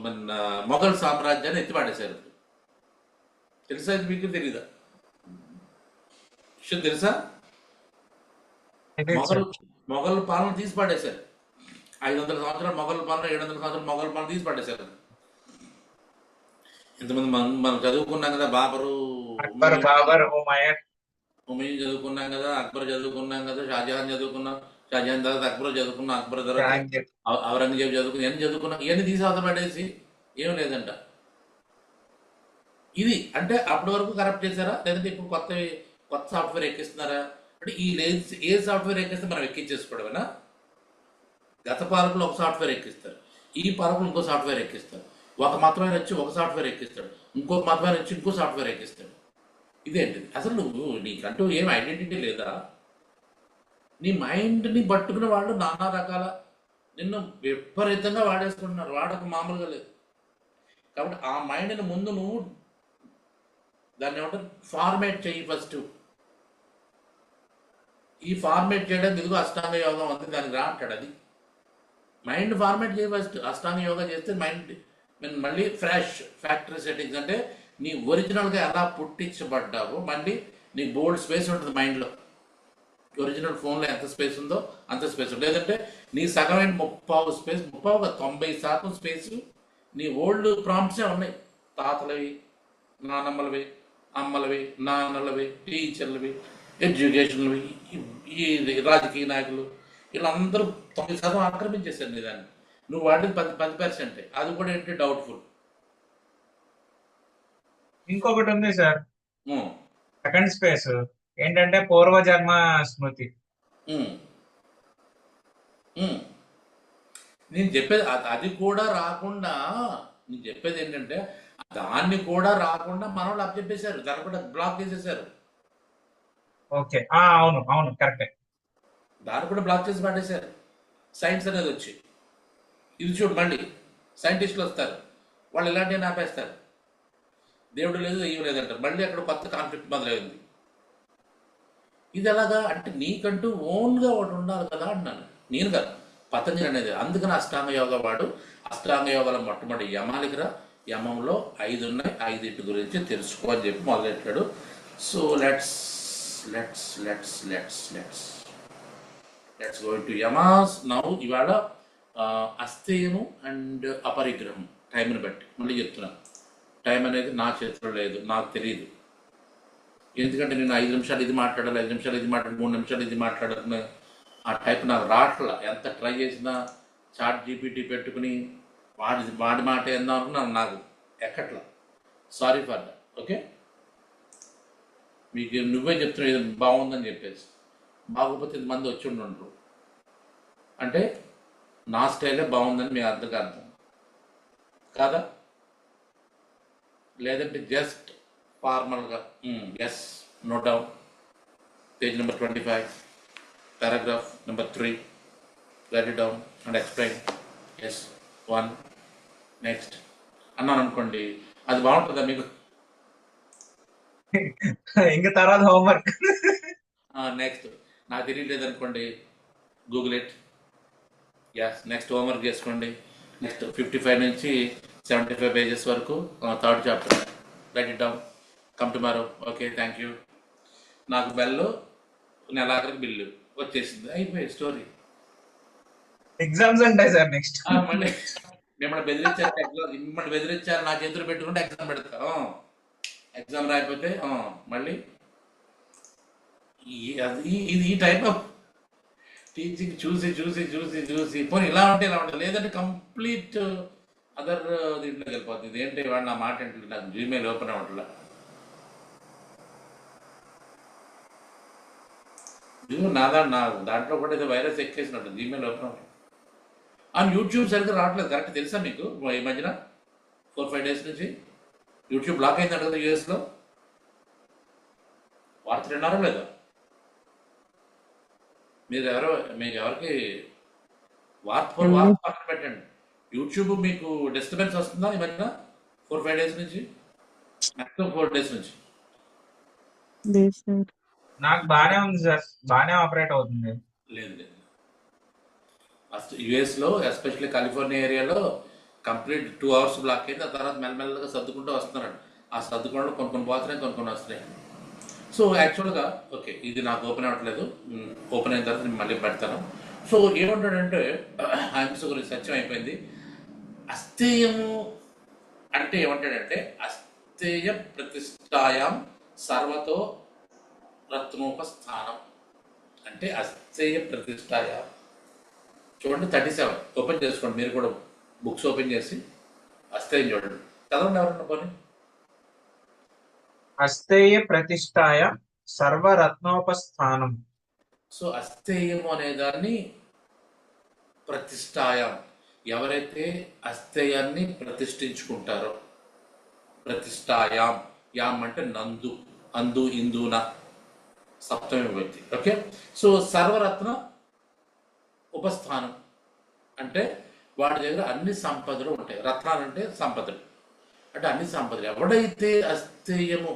మన మొఘల్ సామ్రాజ్యాన్ని ఎత్తిపాడేశారు. తెలుసా? ఇది మీకు తెలీదా? విషయం తెలుసా? మొఘల్ పాలన తీసి పాడేశారు. 500 సంవత్సరాలు మొఘల్ పాలన, 700 సంవత్సరాలు మొఘల్ పాలన తీసి పాడేశారు. ఇంతమంది మనం చదువుకున్నాం కదా, బాబర్, హుమయూన్ చదువుకున్నాం కదా, అక్బర్ చదువుకున్నాం కదా, షాజహాన్ చదువుకున్నాం, షాజహాన్ తర్వాత అక్బర్ చదువుకున్నాం, అక్బర్ తర్వాత ఔరంగజేబు చదువుకున్నాం, ఇవన్నీ చదువుకున్నాం. ఇవన్నీ తీసి అవతల పడేసి ఏం లేదంట. ఇది అంటే అప్పటి వరకు కరప్ట్ చేశారా, లేదంటే ఇప్పుడు కొత్త సాఫ్ట్వేర్ ఎక్కిస్తున్నారా? అంటే ఏ సాఫ్ట్వేర్ ఎక్కిస్తే మనం ఎక్కించేసుకోవడమేనా? గత పాలకులు ఒక సాఫ్ట్వేర్ ఎక్కిస్తారు, ఈ పాలకులు ఇంకో సాఫ్ట్వేర్ ఎక్కిస్తారు. ఒక మతమైన వచ్చి ఒక సాఫ్ట్వేర్ ఎక్కిస్తాడు, ఇంకొక మతమైన వచ్చి ఇంకో సాఫ్ట్వేర్ ఎక్కిస్తాడు. ఇదేంటిది? అసలు నీకంటూ ఏం ఐడెంటిటీ లేదా? నీ మైండ్ని పట్టుకున్న వాళ్ళు నానా రకాల నిన్ను విపరీతంగా వాడేసుకుంటున్నారు. వాడక మామూలుగా లేదు. కాబట్టి ఆ మైండ్ని ముందు నువ్వు దాన్ని ఏమంటారు, ఫార్మేట్ చెయ్యి ఫస్ట్. ఈ ఫార్మేట్ చేయడానికి ఇదిగో అష్టాంగ యోగం అంతే, దానికి రా అంటాడు. అది మైండ్ ఫార్మేట్ చేయి ఫస్ట్. అష్టాంగ యోగా చేస్తే మైండ్ మళ్ళీ ఫ్రెష్ ఫ్యాక్టరీ సెట్టింగ్స్, అంటే నీ ఒరిజినల్గా ఎలా పుట్టించబడ్డావో మళ్ళీ నీ బోల్డ్ స్పేస్ ఉంటుంది మైండ్లో. ఒరిజినల్ ఫోన్లో ఎంత స్పేస్ ఉందో అంత స్పేస్ ఉంటుంది. లేదంటే నీ సగమైన 30 స్పేస్, 90% స్పేస్ నీ ఓల్డ్ ప్రాంప్ట్సే ఉన్నాయి. తాతలవి, నానమ్మలవి, అమ్మలవి, నాన్నలవి, టీచర్లవి, ఎడ్యుకేషన్లవి, ఈ రాజకీయ నాయకులు, వీళ్ళందరూ 90% ఆక్రమించేశారు నీ దాన్ని. నువ్వు వాడికి 10%. అది కూడా ఏంటి, డౌట్ఫుల్. ఇంకొకటి ఉంది సార్, సెకండ్ స్పేస్ ఏంటంటే పూర్వజన్మ స్మృతి. నేను చెప్పేది అది కూడా రాకుండా, నేను చెప్పేది ఏంటంటే దాన్ని కూడా రాకుండా మన వాళ్ళు అప్పచెప్పేశారు, దాన్ని కూడా బ్లాక్ చేసేసారు. ఓకే, అవును అవును, కరెక్టే. దాన్ని కూడా బ్లాక్ చేసి పడేశారు. సైన్స్ అనేది వచ్చి ఇది చూడు, మళ్ళీ సైంటిస్టులు వస్తారు, వాళ్ళు ఇలాంటివి ఆపేస్తారు. దేవుడు లేదు దెయ్యం లేదంటారు, మళ్ళీ అక్కడ కొత్త కాన్ఫ్లిక్ట్ మొదలైంది. ఇది ఎలాగా అంటే నీకంటూ ఓన్గా ఒకటి ఉండాలి కదా అన్నాను. నేను కదా పతంజలి అనేది. అందుకని అష్టాంగ యోగ వాడు అష్టాంగ యోగాల మొట్టమొదటి యమాలికిరా, యమంలో 5 ఉన్నాయి, 5 గురించి తెలుసుకో అని చెప్పి మొదలెట్టాడు. So let's go to yamas now. ఇవాళ అస్థేయము అండ్ అపరిగ్రహం టైంని బట్టి మళ్ళీ చెప్తున్నాను. టైం అనేది నా చేతిలో లేదు, నాకు తెలియదు. ఎందుకంటే నేను 5 నిమిషాలు ఇది మాట్లాడాలి, 5 నిమిషాలు ఇది మాట్లాడాలి, 3 నిమిషాలు ఇది మాట్లాడాలి, ఆ టైప్ నాకు రావట్లా. ఎంత ట్రై చేసినా చాట్ జీపీటీ పెట్టుకుని వాడి మాట ఏందా అనుకున్నా నాకు ఎక్కట్లా. Sorry for that. ఓకే, మీకు నువ్వే చెప్తున్నావు ఇది బాగుందని చెప్పేసి. బాగోకపోతే 10 మంది వచ్చి ఉండరు. అంటే నా స్టైలే బాగుందని మీ అర్థం కాదా? లేదంటే జస్ట్ ఫార్మల్గా yes, no down, page number 25, paragraph number 3, write it down and explain. Yes 1 next అన్నాను అనుకోండి, అది బాగుంటుందా మీకు? ఇంకా తర్వాత హోంవర్క్. నెక్స్ట్ నాకు తెలియలేదు అనుకోండి, Google it. Yes, next homework చేసుకోండి. నెక్స్ట్ 55 నుంచి 75 పేజెస్ వరకు 3rd chapter, write it down, come tomorrow. Okay, thank you. నాకు బెల్లు నెలాఖరికి బిల్లు వచ్చేసింది, అయిపోయి స్టోరీ. ఎగ్జామ్స్ ఉంటాయి సార్ నెక్స్ట్. మళ్ళీ మిమ్మల్ని బెదిరించారు, మిమ్మల్ని బెదిరించారు, నా చేతులు పెట్టుకుంటే ఎగ్జామ్ పెడతారు. ఎగ్జామ్ రాకపోతే మళ్ళీ ఈ టైప్ ఆఫ్ టీచింగ్ చూసి పోనీ ఇలా ఉంటే లేదంటే కంప్లీట్ అదర్ దీంట్లోకి వెళ్ళిపోతుంది. ఇదేంటి వాడు నా మాట ఏంటి, నాకు జీమెయిల్ ఓపెన్ అవ్వట్లా. నా దాంట్లో కూడా ఏదో వైరస్ ఎక్కేసినట్టు జీమెయిల్ ఓపెన్ అవ్వట్లేదు. యూట్యూబ్ సరిగ్గా రావట్లేదు, కరెక్ట్ తెలుసా మీకు? ఈ మధ్యన 4-5 డేస్ నుంచి యూట్యూబ్ బ్లాక్ అయిందంట కదా యూఎస్లో. వార్త విన్నారో లేదా? మీకు ఎవరికి వార్త పక్కన పెట్టండి. యూట్యూబ్ మీకు డిస్టర్బెన్స్ వస్తుందా ఈ మధ్యన 4-5 డేస్ నుంచి? మాక్సిమం 4 డేస్ నుంచి. నాకు బాగానే ఉంది సార్, బాగానే ఆపరేట్ అవుతుంది. లేదు ఫస్ట్ యూఎస్లో ఎస్పెషల్లీ కాలిఫోర్నియా ఏరియాలో కంప్లీట్ 2 అవర్స్ బ్లాక్ అయింది. ఆ తర్వాత మెల్లమెల్లగా సర్దుకుంటూ వస్తున్నాడు. ఆ సర్దుకోవడం కొన్ని పోతున్నాయి, కొన్ని వస్తున్నాయి. సో యాక్చువల్గా ఓకే, ఇది నాకు ఓపెన్ అవ్వట్లేదు. ఓపెన్ అయిన తర్వాత నేను మళ్ళీ పెడతాను. సో ఏమంటాడంటే అహింస గురించి సత్యం అయిపోయింది. అస్థేయము అంటే ఏమంటాడంటే అస్థేయ ప్రతిష్టాయాం సర్వతో రత్నోపస్థానం అంటే అస్థేయ ప్రతిష్టాయాం. చూడండి 37 ఓపెన్ చేసుకోండి, మీరు కూడా బుక్స్ ఓపెన్ చేసి అస్థేయం చూడండి, చదవండి ఎవరన్నా పోనీ. అస్థేయ ప్రతిష్టాయ సర్వరత్నోపస్థానం. సో అస్థేయము అనేదాన్ని ప్రతిష్టాయం, ఎవరైతే అస్థేయాన్ని ప్రతిష్ఠించుకుంటారో, ప్రతిష్టాయాం, యాం అంటే నందు, అందు ఇందున సప్తమి విభక్తి. ఓకే, సో సర్వరత్న ఉపస్థానం అంటే వాడి దగ్గర అన్ని సంపదలు ఉంటాయి. రత్నాలు అంటే సంపదలు, అంటే అన్ని సంపదలు. ఎవడైతే అస్థేయము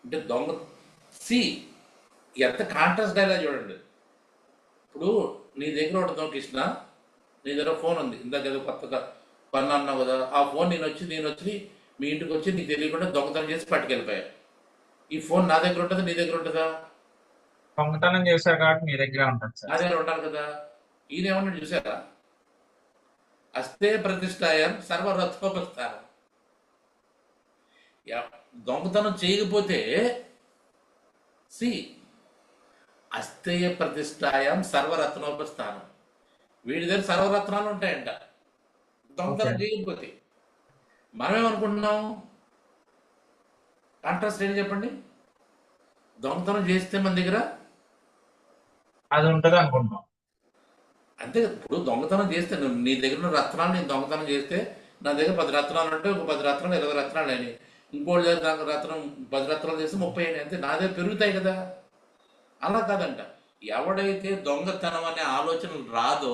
అంటే దొంగ ఎంత కాంట్రాస్ట్ డైలాగ్ చూడండి. ఇప్పుడు నీ దగ్గర ఒకటి కృష్ణ, నీ దగ్గర ఫోన్ ఉంది, ఇందాక ఏదో కొత్తగా కొన్నావు కదా, ఆ ఫోన్ నేను వచ్చి మీ ఇంటికి వచ్చి నీకు తెలియకుండా దొంగతనం చేసి పట్టుకెళ్ళిపోయా. ఈ ఫోన్ నా దగ్గర ఉంటుందా నీ దగ్గర ఉంటుందా? దొంగతనం చేశారు కాబట్టి మీ దగ్గర ఉంటుంది సార్. నా దగ్గర ఉండాలి కదా. ఈయన ఏమన్నా చూసారా? అస్థే ప్రతిష్టాయం సర్వరత్నోపస్థానం. దొంగతనం చేయకపోతే అస్థేయ ప్రతిష్టాయం సర్వరత్నోపస్థానం, వీడి దగ్గర సర్వరత్నాలు ఉంటాయంట దొంగతనం చేయకపోతే. మనమేమనుకుంటున్నాం? కాంట్రాస్ట్ ఏంటి చెప్పండి? దొంగతనం చేస్తే మన దగ్గర అది ఉంటుంది అనుకుంటున్నాం. అంతే. ఇప్పుడు దొంగతనం చేస్తే నీ దగ్గర ఉన్న రత్నాలు నేను దొంగతనం చేస్తే నా దగ్గర 10 రత్నాలు ఉంటే ఒక 10 రత్నాలు 20 రత్నాలు అయినాయి. ఇంకోటి దగ్గర రత్నం 10 రత్నాలు చేస్తే 30 అయినాయి. అంతే, నా దగ్గర పెరుగుతాయి కదా. అలా కాదంట. ఎవడైతే దొంగతనం అనే ఆలోచన రాదో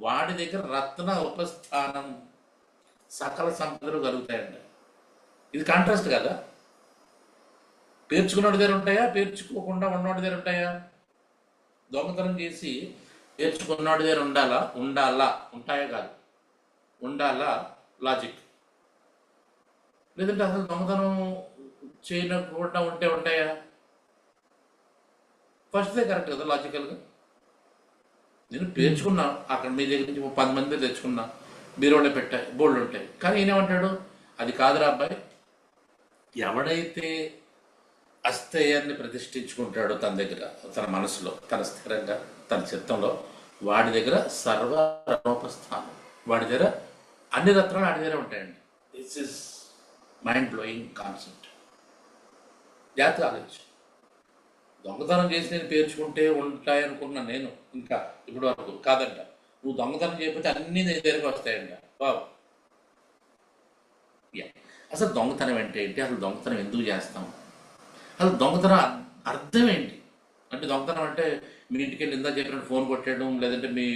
వాడి దగ్గర రత్న ఉపస్థానం, సకల సంపదలు కలుగుతాయంట. ఇది కాంట్రాస్ట్ కదా. పేర్చుకున్నోడి దగ్గర ఉంటాయా, పేర్చుకోకుండా ఉన్నోడి దగ్గర ఉంటాయా? దొంగతనం చేసి పేర్చుకున్నోడి దగ్గర ఉండాలా ఉంటాయా కాదు, ఉండాలా లాజిక్. లేదంటే అసలు దొంగతనం చేయకుండా ఉంటే ఉంటాయా? ఫస్ట్దే కరెక్ట్ కదా లాజికల్గా. నేను పేర్చుకున్నా, అక్కడ మీ దగ్గర నుంచి 10 మంది తెచ్చుకున్నా, బీరోలో పెట్టా, బోల్డ్ ఉంటాయి. కానీ ఈయనేమంటాడు, అది కాదురా అబ్బాయి, ఎవడైతే అస్థేయాన్ని ప్రతిష్ఠించుకుంటాడో తన దగ్గర, తన మనసులో, తన స్థిరంగా, తన చిత్తంలో, వాడి దగ్గర సర్వ రత్నోపస్థానం, వాడి దగ్గర అన్ని రత్నాలు వాడి దగ్గర ఉంటాయండి. This is mind blowing concept. జాగ్రత్తగా ఆలోచించు. దొంగతనం చేసి నేను పేర్చుకుంటే ఉంటాయనుకున్నా నేను, ఇంకా ఇప్పుడు వరకు కాదంట. నువ్వు దొంగతనం చేయకపోతే అన్నీ నీ దగ్గరకు వస్తాయంట. బాబు, అసలు దొంగతనం అంటే ఏంటి? అసలు దొంగతనం ఎందుకు చేస్తాం? అసలు దొంగతనం అర్థం ఏంటి? అంటే దొంగతనం అంటే మీ ఇంటికి వెళ్ళి ఇందా చెప్పినట్టు ఫోన్ కొట్టేయడం, లేదంటే మీ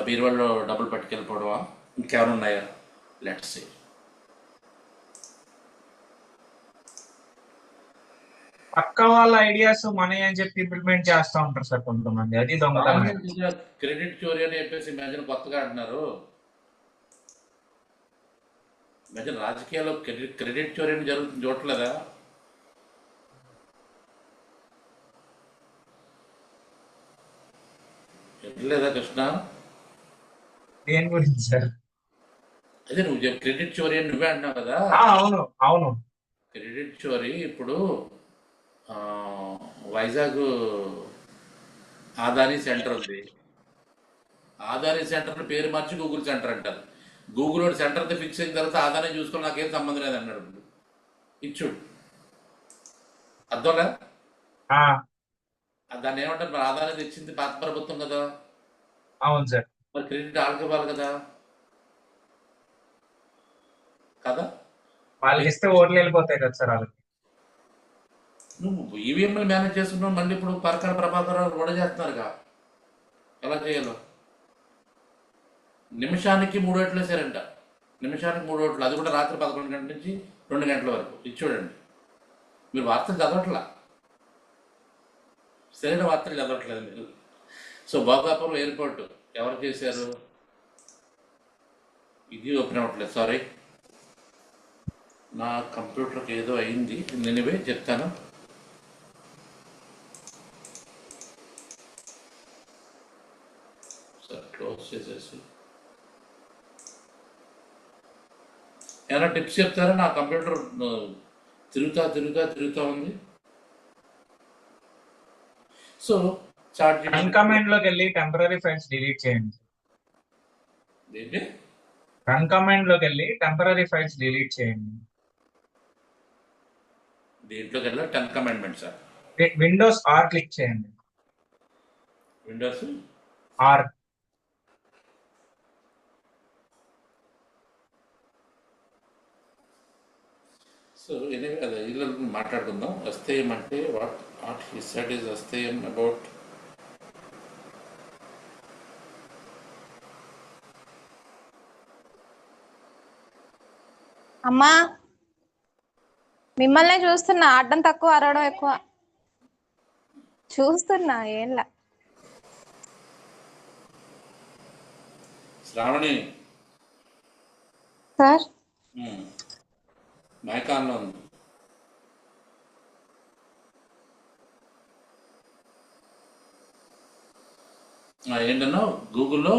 బీరువాళ్ళలో డబ్బులు పట్టుకెళ్ళిపోవడమా, ఇంకేమైనా ఉన్నాయా? లెట్స్ సే పక్క వాళ్ళ ఐడియాస్ మనీ అని చెప్పి ఇంప్లిమెంట్ చేస్తా ఉంటారు సార్ కొంతమంది, అది దొంగతనం. క్రెడిట్ చోరీ అని చెప్పేసి ఇమాజిన్ కొత్తగా అంటున్నారు. ఇమాజిన్ రాజకీయాల్లో క్రెడిట్ చోరీ అని జరుగుతుంది, చూడట్లేదా? ఎట్లేదా కృష్ణ? దేని గురించి సార్? అదే నువ్వు క్రెడిట్ చోరీ అని నువ్వే అంటున్నావు కదా. అవును అవును. క్రెడిట్ చోరీ ఇప్పుడు వైజాగ్ ఆదాని సెంటర్ ఉంది. ఆదాని సెంటర్ పేరు మార్చి గూగుల్ సెంటర్ అంటారు. గూగుల్ సెంటర్తో ఫిక్స్ అయిన తర్వాత ఆదాని చూసుకొని నాకేం సంబంధం లేదు అన్నాడు. ఇచ్చుడు అర్థంలే. దాన్ని ఏమంటారు మరి? ఆదాని తెచ్చింది పాత ప్రభుత్వం కదా. అవును సార్. మరి క్రెడిట్ వాళ్ళకి ఇవ్వాలి కదా కదా. వాళ్ళకి ఇస్తే ఓట్లు వెళ్ళిపోతాయి కదా సార్ వాళ్ళకి. నువ్వు ఈవీఎంలు మేనేజ్ చేస్తున్నావు, మళ్ళీ ఇప్పుడు పరకాల ప్రభాకర్ కూడా చేస్తున్నారుగా. ఎలా చేయాలో? నిమిషానికి 3 ఓట్లు వేసారంట. నిమిషానికి 3 ఓట్లు, అది కూడా రాత్రి 11 గంటల నుంచి 2 గంటల వరకు. ఇది చూడండి, మీరు వార్తలు చదవట్లా, సరైన వార్తలు చదవట్లేదు మీరు. సో భోగాపురం ఎయిర్పోర్ట్ ఎవరు చేశారు? ఇది ఓపెన్ అవ్వట్లేదు, సారీ, నా కంప్యూటర్కి ఏదో అయింది. నేనివే చెప్తాను. సార్ క్లోజ్ చేసేసి ఏమైనా టిప్స్ చెప్తారా? నా కంప్యూటర్ తిరుగుతా ఉంది. సో చాట్ రన్ కమాండ్ లోకి వెళ్ళి టెంపరరీ ఫైల్స్ డిలీట్ చేయండి. ఏంటి? రన్ కమాండ్ లోకి వెళ్ళి టెంపరరీ ఫైల్స్ డిలీట్ చేయండి. దీంట్లోకి వెళ్ళా 10 కమాండ్మెంట్స్. విండోస్ ఆర్ క్లిక్ చేయండి. Windows R. సో ఎనీవే అదే ఇల్లు మాట్లాడుకుందాం. అస్థేయం అంటే వాట్ హి సెడ్ ఇస్ అస్థేయం అబౌట్ అమ్మా, మిమ్మల్నే చూస్తున్నా. ఆడడం తక్కువ, అరవడం ఎక్కువ. చూస్తున్నా ఏంలా. శ్రావణి సార్ మైకాన్లో ఉంది. ఏంటన్నా గూగుల్లో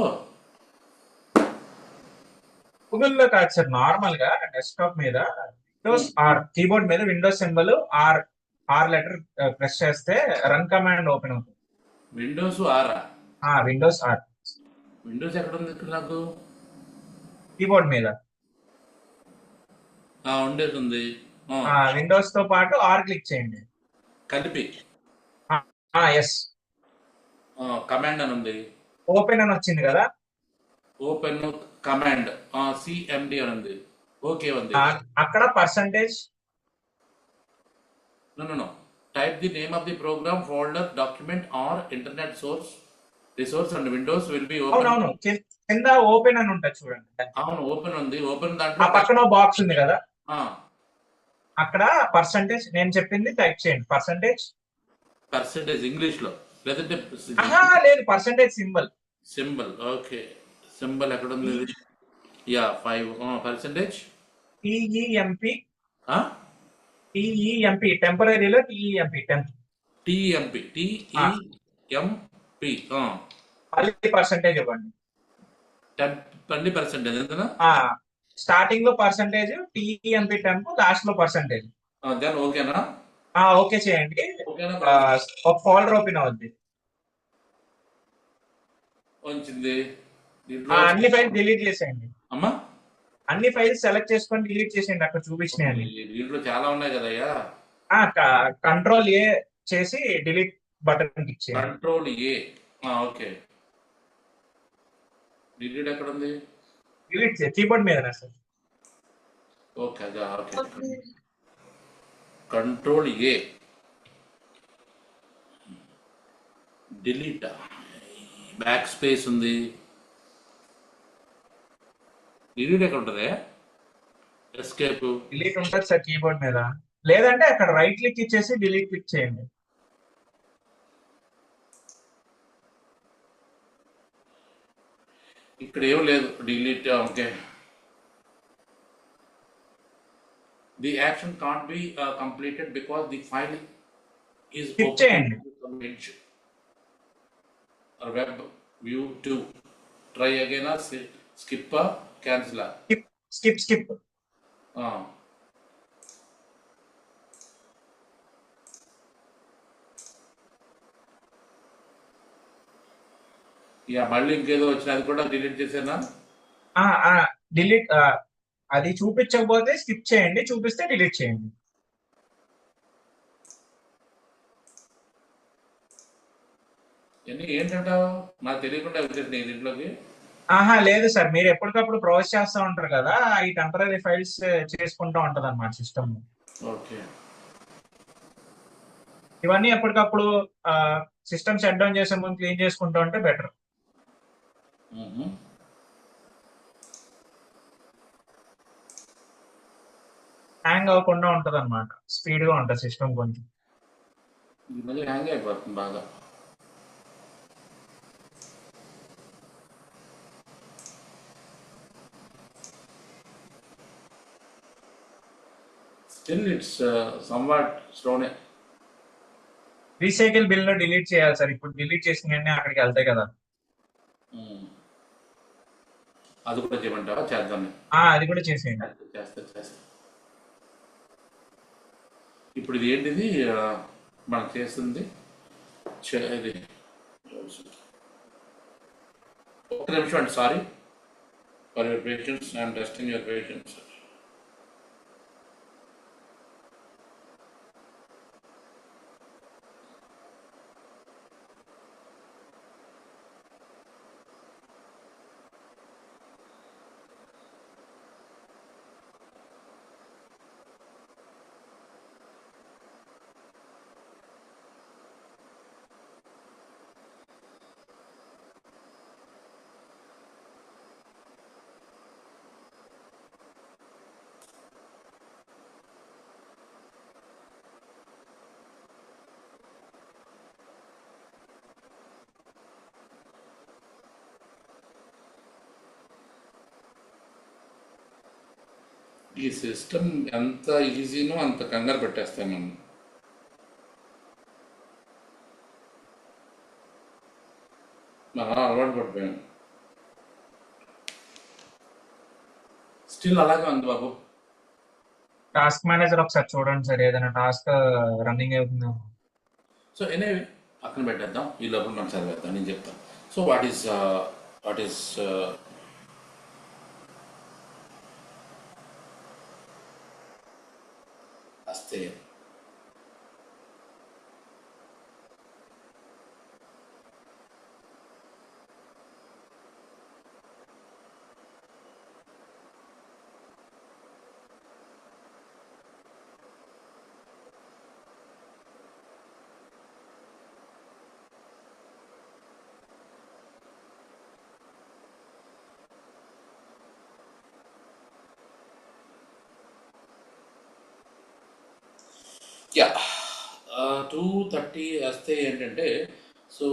కాదు సార్, నార్మల్ గా డెస్క్టాప్ మీద విండోస్ ఆర్, కీబోర్డ్ మీద Windows symbol R letter press చేస్తే రన్ కమాండ్ ఓపెన్ అవుతుంది. విండోస్ ఆరా? Windows R. విండోస్ ఎక్కడ ఉంది ఇక్కడ నాకు? కీబోర్డ్ మీద ఉండేది ఉంది. విండోస్ తో పాటు ఆర్ క్లిక్ చేయండి కలిపి. ఎస్. కమాండ్ అని ఉంది. ఓపెన్ అని వచ్చింది కదా. ఓపెన్ కమాండ్ సిఎండి అని ఉంది. ఓకే ఉంది. అక్కడ percentage no type the name of the program, folder, document or internet source resource and Windows will be open. అవును కింద ఓపెన్ అని ఉంటుంది చూడండి. అవును ఓపెన్ ఉంది. ఓపెన్ దాంట్లో పక్కన బాక్స్ ఉంది కదా. అక్కడ పర్సంటేజ్ నేను చెప్పింది టైప్ చేయండి. పర్సంటేజ్ పర్సెంటేజ్ ఇంగ్లీష్లో లేదంటే లేదు, percentage symbol. Symbol. Okay, symbol ఎక్కడ ఉంది ఇది? Yeah 5 percentage. టిఈఎంపి టెంపరీలో టిఈఎంపి టెంప్ టిఎంపి టిఈఎంపి మళ్ళీ పర్సంటేజ్ ఇవ్వండి. 20% ఎంతనా? స్టార్టింగ్ లో పర్సంటేజ్ టిఈఎంపి టెంప్, లాస్ట్ లో పర్సంటేజ్. దాని ఓకేనా? ఓకే చేయండి. ఓకేనా? ఒక ఫోల్డర్ ఓపెన్ అవుద్ది. వచ్చింది. అన్ని ఫైల్స్ డిలీట్ చేసేయండి. అమ్మా, అన్ని ఫైల్స్ సెలెక్ట్ చేసుకొని డిలీట్ చేసేయండి అక్కడ చూపించినాయని. దీంట్లో చాలా ఉన్నాయి కదయ్యా. కంట్రోల్ ఏ చేసి డిలీట్ బటన్ క్లిక్ చేయండి. Control A. ఓకే, డిలీట్ ఎక్కడ ఉంది? డిలీట్ చేయండి కీబోర్డ్ మీద sir. Okay, okay, control A delete. Back space ఉంది. డిలీట్ ఎక్కడ ఉంటుంది? ఎస్కేప్. డిలీట్ ఉంటుంది సార్ కీబోర్డ్ మీద, లేదంటే అక్కడ రైట్ క్లిక్ ఇచ్చేసి డిలీట్ క్లిక్ చేయండి. ఇక్కడ ఏం లేదు, delete. Okay, the action can't be completed because the file is Skip చేయండి. Web view 2. Try again. Skip cancel. Skip. Yeah, మళ్ళీ ఇంకేదో వచ్చిన అది కూడా డిలీట్ చేసేనా? డిలీట్. అది చూపించకపోతే స్కిప్ చేయండి, చూపిస్తే డిలీట్ చేయండి. ఇవన్నీ ఏంటంట నాకు తెలియకుండా వచ్చేసినాయి దీంట్లోకి. లేదు సార్, మీరు ఎప్పటికప్పుడు బ్రౌజ్ చేస్తూ ఉంటారు కదా, ఈ టెంపరీ ఫైల్స్ చేసుకుంటూ ఉంటది అన్నమాట సిస్టమ్. ఓకే, ఇవన్నీ ఎప్పటికప్పుడు సిస్టమ్ షట్ డౌన్ చేసే ముందు క్లీన్ చేసుకుంటూ ఉంటే బెటర్. హ్యాంగ్ అవ్వకుండా ఉంటది అనమాట, స్పీడ్ గా ఉంటుంది సిస్టమ్ కొంచెం. ఈ మధ్య హ్యాంగ్ అయిపోతుంది బాగా. స్టిల్ ఇట్స్ సమ్వాట్ స్లోనే. రీసైకిల్ బిల్ లో డిలీట్ చేయాలి సార్. ఇప్పుడు డిలీట్ చేసిన అక్కడికి వెళ్తాయి కదా. అది కూడా చేయమంటావా? చేద్దాం. అది కూడా చేసేయండి. చేస్తా. ఇప్పుడు ఇది ఏంటిది మనం చేస్తుంది? ఇది ఒక్క నిమిషం అండి. Sorry for your patience. I'm testing your patience. ఈ సిస్టమ్ ఎంత ఈజీనో అంత కంగారు పెట్టేస్తాను మనం. అలవాటు పడిపోయాను. స్టిల్ అలాగే ఉంది బాబు. టాస్క్ మేనేజర్ ఒకసారి చూడండి సార్, ఏదైనా టాస్క్ రన్నింగ్ అవుతుందో. సో ఎనీవే పక్కన పెట్టేద్దాం, ఈ లోపల మనం చదివేద్దాం. నేను చెప్తాను. సో వాట్ ఈస్ అస్తే యా 2:30 అస్తేయ ఏంటంటే, సో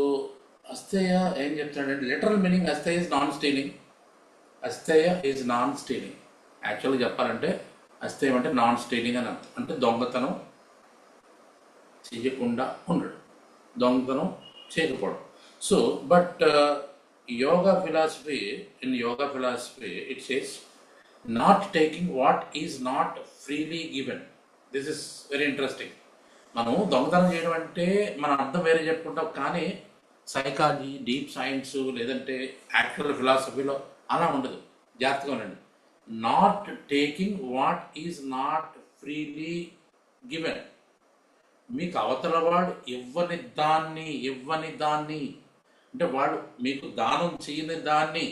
అస్తేయ ఏం చెప్తాడంటే లిటరల్ మీనింగ్ అస్తేయ ఇస్ నాన్ స్టీలింగ్. అస్తేయ ఈజ్ నాన్ స్టీలింగ్. యాక్చువల్గా చెప్పాలంటే అస్తేయం అంటే నాన్ స్టీలింగ్ అని అర్థం. అంటే దొంగతనం చేయకుండా ఉండడం, దొంగతనం చేయకపోవడం. So but yoga philosophy, in yoga philosophy it says not taking what is not freely given. This is very interesting. మనం దొంగతనం చేయడం అంటే మన అర్థం వేరే చెప్పుకుంటాం, కానీ సైకాలజీ, డీప్ సైన్స్ లేదంటే యాక్చువల్ ఫిలాసఫీలో అలా ఉండదు. జాగ్రత్తగా ఉండండి. Not taking what is not freely given. మీకు అవతల వాడు ఇవ్వని దాన్ని అంటే వాడు మీకు దానం చేయని దాన్ని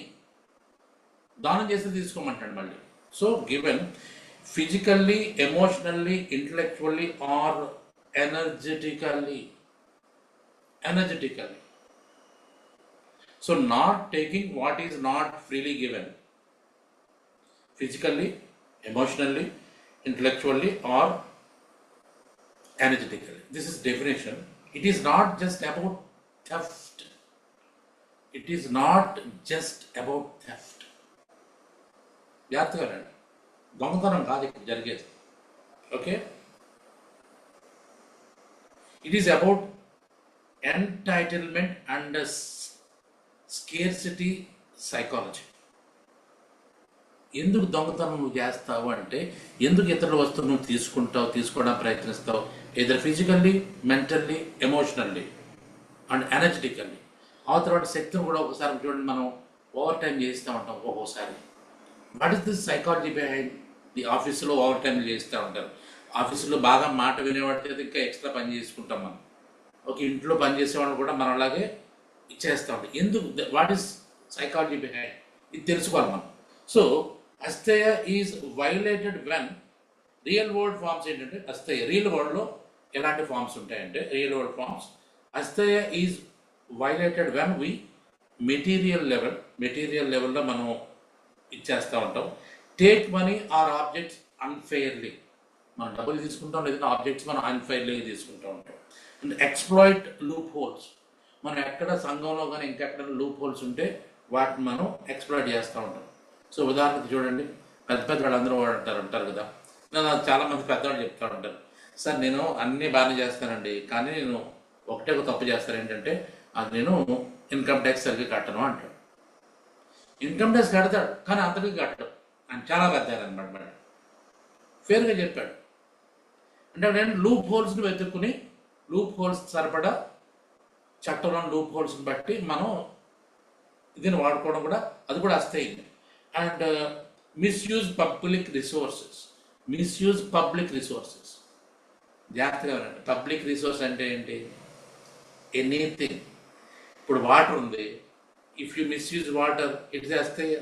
దానం చేస్తే తీసుకోమంటాడు మళ్ళీ. So given physically, emotionally, intellectually or energetically. So not taking what is not freely given, physically, emotionally, intellectually or energetically. This is definition. It is not just about theft. It is not just about theft. జాగ్రత్తగా రండి, దొంగతనం కాదు ఇక్కడ జరిగేది. Okay, it is about entitlement and scarcity psychology. ఎందుకు దొంగతనం నువ్వు చేస్తావు అంటే, ఎందుకు ఇతరుల వస్తువులు నువ్వు తీసుకోవడానికి ప్రయత్నిస్తావు, either physically, mentally, emotionally and energetically. ఆ తర్వాత శక్తిని కూడా ఒకసారి చూడండి, మనం ఓవర్ టైం చేస్తూ ఉంటాం ఒక్కోసారి. What is this psychology behind the ఆఫీసులో ఓవర్ టైం చేస్తూ ఉంటారు. ఆఫీసులో బాగా మాట వినేవాడితే ఇంకా ఎక్స్ట్రా పని చేసుకుంటాం మనం. ఒక ఇంట్లో పని చేసేవాడిని కూడా మనం అలాగే ఇచ్చేస్తూ ఉంటాం. ఎందుకు, వాట్ ఈస్ సైకాలజీ బిహైండ్, ఇది తెలుసుకోవాలి మనం. సో అస్తేయ is violated when real world forms ఏంటంటే, అస్తేయ రియల్ వరల్డ్లో ఎలాంటి ఫార్మ్స్ ఉంటాయంటే, రియల్ వరల్డ్ ఫార్మ్స్ అస్తేయ is violated when we material లెవెల్లో మనం ఇచ్చేస్తూ ఉంటాం. Take money or objects unfairly. మనం డబ్బులు తీసుకుంటాం, లేదంటే ఆబ్జెక్ట్స్ మనం అన్ఫెయిర్లీ తీసుకుంటూ ఉంటాం. And exploit loopholes. మనం ఎక్కడ సంఘంలో కానీ ఇంకెక్కడ లూప్ హోల్స్ ఉంటే వాటిని మనం ఎక్స్ప్లాయిట్ చేస్తూ ఉంటాం. సో ఉదాహరణకు చూడండి, పెద్ద వాళ్ళందరూ అంటారు కదా, నేను చాలామంది పెద్దవాళ్ళు చెప్తూ ఉంటారు, సార్ నేను అన్నీ బాగానే చేస్తానండి, కానీ నేను ఒకటే ఒక తప్పు చేస్తాను ఏంటంటే, అది నేను ఇన్కమ్ ట్యాక్స్ సరిగ్గా కట్టను అంటాడు. ఇన్కమ్ ట్యాక్స్ కడతాడు కానీ అంతటికి కట్టడు. ఆయన చాలా పెద్ద అనమాట. మేడం ఫేర్గా చెప్పాడు. అంటే నేను లూప్ హోల్స్ని వెతుక్కుని, లూప్ హోల్స్ సరిపడా చట్టంలో లూప్ హోల్స్ని బట్టి మనం దీన్ని వాడుకోవడం కూడా, అది కూడా అస్తేయింది. And misuse public resources. జాగ్రత్తగా ఉండండి. పబ్లిక్ రిసోర్స్ అంటే ఏంటి? ఎనీథింగ్. ఇప్పుడు వాటర్ ఉంది, if you misuse water it's అస్తేయ,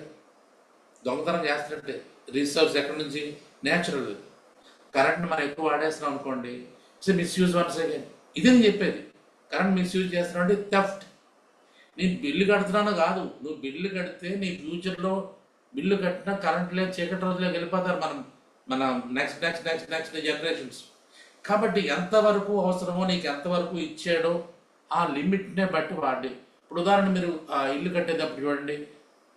దొంగతనం చేస్తున్నట్టే. రిసోర్స్ ఎక్కడి నుంచి? నేచురల్. కరెంట్ మనం ఎక్కువ వాడేస్తున్నాం అనుకోండి, ఇట్స్ మిస్యూజ్ వన్స్ అగైన్. ఇదే నేను చెప్పేది. కరెంట్ మిస్యూజ్ చేస్తున్నావు అంటే థెఫ్ట్. నీ బిల్లు కడుతున్నాను కాదు, నువ్వు బిల్లు కడితే నీ ఫ్యూచర్లో బిల్లు కట్టినా కరెంట్ లేదు, చీకటి రోజులోకి వెళ్ళిపోతారు మన నెక్స్ట్ జనరేషన్స్. కాబట్టి ఎంతవరకు అవసరమో, నీకు ఎంతవరకు ఇచ్చాడో ఆ లిమిట్నే బట్టి వాడి. ఇప్పుడు ఉదాహరణ, మీరు ఆ ఇల్లు కట్టేటప్పుడు చూడండి,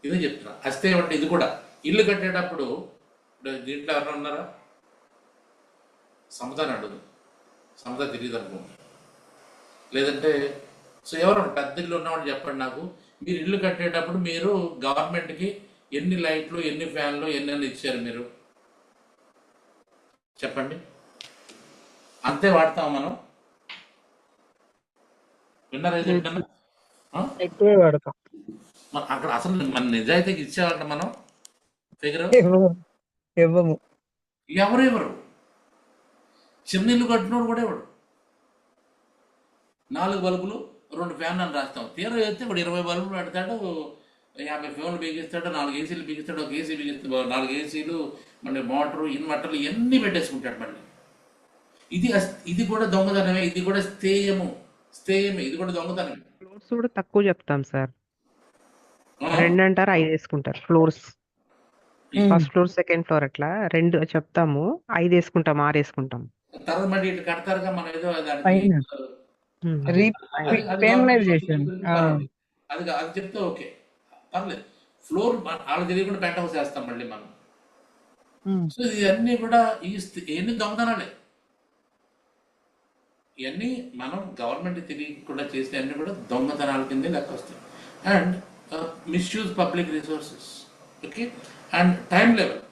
ఇదే చెప్తున్నా, అస్తే అంటే ఇది కూడా ఇల్లు కట్టేటప్పుడు దీంట్లో ఎవరైనా ఉన్నారా? సమతాన్ని అడుగు, సమత తెలియదు అనుకోండి, లేదంటే సో ఎవరు పెద్ద ఇల్లు ఉన్నవాళ్ళు చెప్పండి నాకు. మీరు ఇల్లు కట్టేటప్పుడు మీరు గవర్నమెంట్కి ఎన్ని లైట్లు, ఎన్ని ఫ్యాన్లు, ఎన్ని ఇచ్చారు మీరు చెప్పండి. అంతే వాడతాం మనం. విన్నారా? ఎక్కువే వాడతాం. అక్కడ అసలు మన నిజాయితీకి ఇచ్చేవాళ్ళ మనం ఫిగర్ ఇవ్వము. ఎవరు చిన్న ఇల్లు కట్టినోడు కూడా ఎవడు 4 బల్బులు 2 ఫ్యాన్లు అని రాస్తాం. తీరా వేస్తే ఇప్పుడు 20 బల్బులు పెడతాడు, 50 ఫ్యాన్లు బిగిస్తాడు, 4 ఏసీలు బిగిస్తాడు, 1 ఏసీ బిగిస్తాడు, 4 ఏసీలు, మళ్ళీ మోటారు, ఇన్వర్టర్లు ఇవన్నీ పెట్టేసుకుంటాడు మళ్ళీ. ఇది కూడా దొంగతనమే, ఇది కూడా స్థేయమే, ఇది కూడా దొంగతనమే. ఫ్లోర్స్ కూడా తక్కువ చెప్తాం సార్. 2 అంటారు, 5 వేసుకుంటారు floors. First floor, second floor అట్లా 2 చెప్తాము, 5 వేసుకుంటాం, 6 వేసుకుంటాం. తర్వాత మళ్ళీ ఇటు కడతారుగా మనం ఏదో దానికి పైన ఉమ్. అది అది అది రీపేనలైజేషన్ పర్వాలేదు. అది చెప్తే ఓకే, పర్లేదు. ఫ్లోర్ వాళ్ళకి తెలియకుండా పెంట్ హౌస్ వేస్తాం మళ్ళీ మనం. సో ఇవన్నీ కూడా ఇవన్నీ దొంగతనాలే. ఇవన్నీ మనం గవర్నమెంట్ తెలియకుండా చేసే అన్ని కూడా దొంగతనాల కిందే లెక్క వస్తాయి. And misuse public resources, okay. And time level,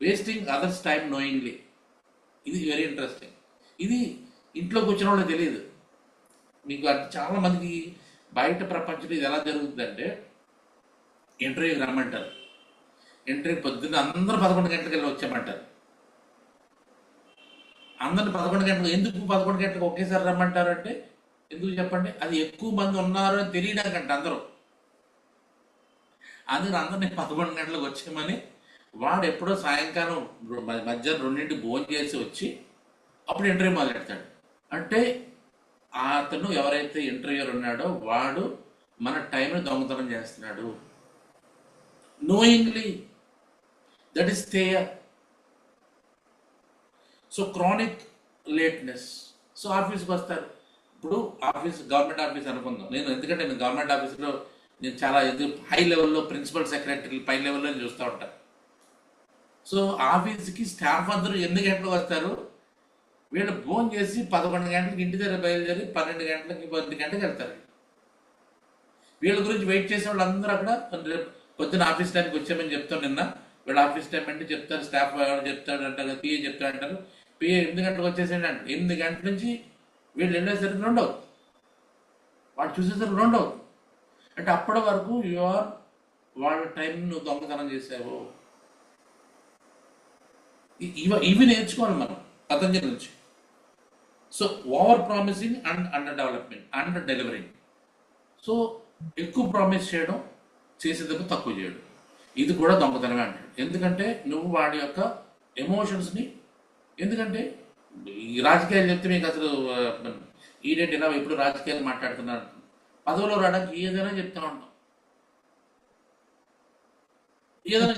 wasting others time knowingly. ఇది వెరీ ఇంట్రెస్టింగ్. ఇది ఇంట్లోకి వచ్చిన వాళ్ళకి తెలియదు. మీకు అది చాలా మందికి బయట ప్రపంచంలో ఇది ఎలా జరుగుతుందంటే, ఇంటర్వ్యూకి రమ్మంటారు. ఇంటర్వ్యూ పొద్దున్న అందరూ 11 గంటలకు వెళ్ళి వచ్చామంటారు. అందరిని 11 గంటలకు ఎందుకు 11 గంటలకు ఒకేసారి రమ్మంటారు అంటే ఎందుకు చెప్పండి? అది ఎక్కువ మంది ఉన్నారు అని తెలియడానికంట అందరూ. అందుకని అందరినీ 11 గంటలకు వచ్చేయమని, వాడు ఎప్పుడో సాయంకాలం మధ్యాహ్నం 2 భోజనం చేసి వచ్చి అప్పుడు ఇంటర్వ్యూ మొదలెడతాడు. అంటే అతను ఎవరైతే ఇంటర్వ్యూర్ ఉన్నాడో వాడు మన టైంని దొంగతనం చేస్తున్నాడు. నోయింగ్లీ, దట్ ఈస్ థేయర్. So chronic lateness. సో ఆఫీస్కి వస్తారు. ఇప్పుడు గవర్నమెంట్ ఆఫీస్ అనుకుందాం. ఎందుకంటే నేను గవర్నమెంట్ ఆఫీస్లో నేను చాలా హై లెవెల్లో ప్రిన్సిపల్ సెక్రటరీ పై లెవెల్లో చూస్తూ ఉంటాను. సో ఆఫీస్కి స్టాఫ్ అందరూ 8 గంటలకు వస్తారు. వీళ్ళు ఫోన్ చేసి 11 గంటలకు ఇంటి దగ్గర బయలుదేరి 12 గంటలకి 10 గంటలకు వెళ్తారు. వీళ్ళ గురించి వెయిట్ చేసే వాళ్ళు అందరూ అక్కడ పొద్దున్న ఆఫీస్ టైంకి వచ్చామని చెప్తాను. నిన్న వీళ్ళు ఆఫీస్ టైం అంటే చెప్తారు, స్టాఫ్ చెప్తాడు అంటారు, పిఏ చెప్తాడు అంటారు. పిఏ 8 గంటలకు వచ్చేసేయండి అంటే 8 గంటల నుంచి వీళ్ళు వెళ్ళేసరికి 2 అవుతుంది, వాడు చూసేసరికి 2 అవుతుంది. అంటే అప్పటి వరకు వాళ్ళ టైం నువ్వు దొంగతనం చేసావు. ఇవి నేర్చుకోవాలి మనం పతంజలి నుంచి. So over promising and under development, under delivering. So ఎక్కువ ప్రామిస్ చేయడం, చేసేందుకు తక్కువ చేయడం, ఇది కూడా దొంగతనమే అంటాడు. ఎందుకంటే నువ్వు వాడి యొక్క ఎమోషన్స్ని, ఎందుకంటే ఈ రాజకీయాలు చెప్తే మీకు అసలు ఈడేంటి ఇలా ఎప్పుడు రాజకీయాలు మాట్లాడుతున్నారు, పదవిలో రావడానికి ఏదైనా చెప్తూ ఉంటాం, ఏదైనా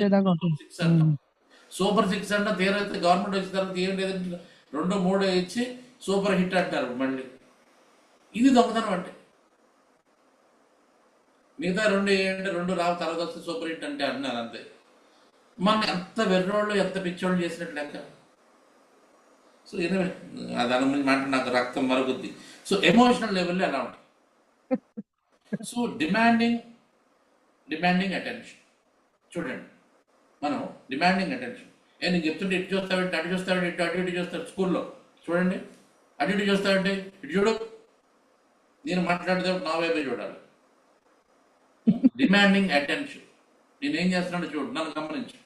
సూపర్ 6 అంటే తీరైతే గవర్నమెంట్ వచ్చిన తర్వాత ఏం లేదంటే 2, 3 ఇచ్చి సూపర్ హిట్ అంటారు మళ్ళీ. ఇది దొంగతనం అంటే. మిగతా 2 ఏంటంటే 2 రావు తర్వాత వస్తే సూపర్ హిట్ అంటే అంటున్నారు అంతే. మన ఎంత వెర్రోళ్ళు ఎంత పిచ్చోళ్ళు చేసినట్టు లెక్క. సో ఎనివే దాని గురించి మాట నాకు రక్తం మరుగుద్ది. సో ఎమోషనల్ లెవెల్లో ఎలా ఉంటుంది. So demanding attention. చూడండి, మనం డిమాండింగ్ అటెన్షన్. నేను చెప్తుంటే ఇటు చూస్తావంటే అటు చూస్తావంటే ఇటు అటు ఇటు చూస్తాడు. స్కూల్లో చూడండి, అటు ఇటు చూస్తావంటే ఇటు చూడు, నేను మాట్లాడితే నా వైపే చూడాలి. Demanding attention. నేనేం చేస్తున్నాడో చూడు, నన్ను గమనించు.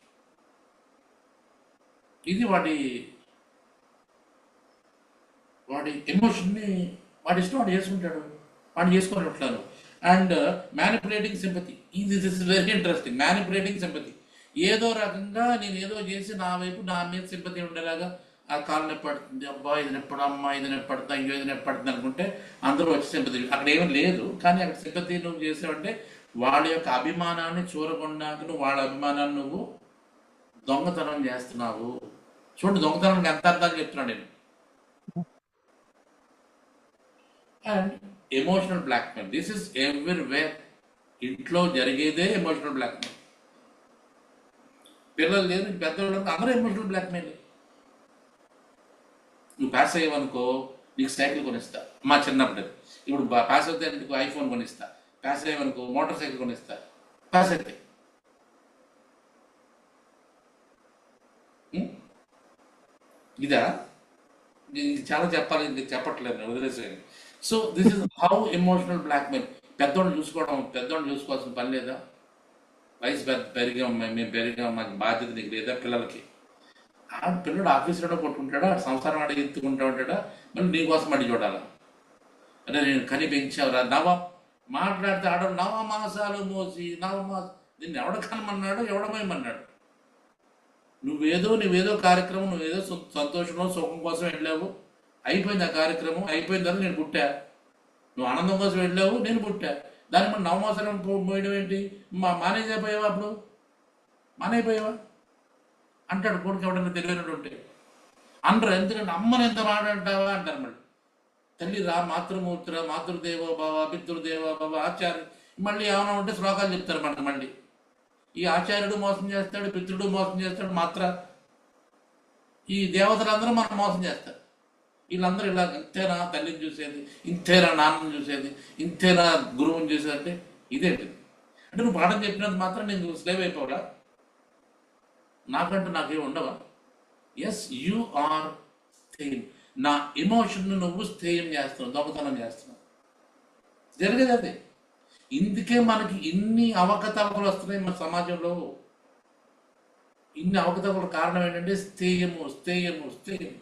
ఇది వాడి ఎమోషన్ని వాడి ఇష్టం వాడు చేసుకుంటాడు, వాడు చేసుకొని ఉంటాడు. And manipulating sympathy. This is very interesting. Manipulating sympathy. ఏదో రకంగా నేను ఏదో చేసి నా మీద సింపతి ఉండేలాగా, ఆ కాలు నొప్పడుతుంది, అబ్బా ఇది నొప్పడమ్మా, ఇది నొప్పడుతుంది, అయ్యో ఇది నొప్పడుతుంది అనుకుంటే అందరూ వచ్చి సింపతి. అక్కడ ఏమీ లేదు, కానీ అక్కడ సింపతి నువ్వు చేసావంటే వాళ్ళ యొక్క అభిమానాన్ని చూరగొండాక నువ్వు వాళ్ళ అభిమానాన్ని నువ్వు దొంగతనం చేస్తున్నావు. చూడండి, దొంగతనానికి ఎంత అర్థాలు చెప్తున్నాను నేను. And emotional blackmail. This is everywhere. ఇంట్లో జరిగేదే ఎమోషనల్ బ్లాక్మెయిల్. పిల్లలు లేదు, పెద్దవాళ్ళు అందరూ ఎమోషనల్ బ్లాక్మెయిల్. నువ్వు పాస్ అయ్యావనుకో నీకు సైకిల్ కొనిస్తా, మా చిన్నప్పుడు. ఇప్పుడు పాస్ అవుతే నీకు ఐఫోన్ కొనిస్తా, పాస్ అయ్యావనుకో మోటార్ సైకిల్ కొనిస్తా. పాస్ అయితే ఇదా ఇది చాలా చెప్పాలి, ఇది చెప్పట్లేదు, వదిలేసేయండి. So this is how emotional blackmail. పెద్దోళ్ళు చూసుకోవాల్సిన పని లేదా? వయసు పెరిగాం, మేము పెరిగాం, మాకు బాధ్యత నీకు లేదా? పిల్లలకి పిల్లడు ఆఫీసులో కొట్టుకుంటాడా, సంసారం ఆడ ఎత్తుకుంటా ఉంటాడా, మళ్ళీ నీకోసం అడిగి చూడాలా? అంటే నేను కని పెంచావురా మాట్లాడితే ఆడవాళ్ళు 9 మాసాలు మోసి 9 మాసాలు నిన్ను ఎవడ కనమన్నాడు, ఎవడమేమన్నాడు? నువ్వేదో కార్యక్రమం, నువ్వేదో సంతోషంలో సుఖం కోసం వెళ్ళావు, అయిపోయింది ఆ కార్యక్రమం. అయిపోయిన తర్వాత నేను పుట్టా. నువ్వు ఆనందం కోసం వెళ్ళావు, నేను పుట్టా. దాన్ని మనం 9 మాసాలు పోయడం ఏంటి? మానేజైపోయావా? అప్పుడు మానైపోయావా అంటాడు కొడుకు ఎవడన్నా తెలియనట్టు ఉంటే. అనరు. ఎందుకంటే అమ్మని ఎంత మాట్లాడతావా అంటారు. మళ్ళీ తల్లి రా, మాతృమూర్తిరా, మాతృదేవో భవ, పితృదేవో భవ, ఆచార్య, మళ్ళీ ఏమైనా ఉంటే శ్లోకాలు చెప్తారు మనకు. మళ్ళీ ఈ ఆచార్యుడు మోసం చేస్తాడు, పితృడు మోసం చేస్తాడు, మాత్ర ఈ దేవతలందరూ మనం మోసం చేస్తారు. వీళ్ళందరూ ఇలా ఇంతేనా తల్లిని చూసేది, ఇంతేనా నాన్నని చూసేది, ఇంతేనా గురువుని చూసేది అంటే ఇదేంటి? అంటే నువ్వు పాఠం చెప్పినంత మాత్రం నేను స్లేవ్ అయిపోవాలా? నాకంటూ నాకేం ఉండవా? ఎస్, యు ఆర్ స్థేయం. నా ఎమోషన్ నువ్వు స్థేయం చేస్తున్నావు, దొంగతనం చేస్తున్నావు. జరిగేది అదే. ఇందుకే మనకి ఇన్ని అవకతవకలు వస్తున్నాయి మన సమాజంలో. ఇన్ని అవకతవకల కారణం ఏంటంటే స్థేయము స్థేయము స్థేయము.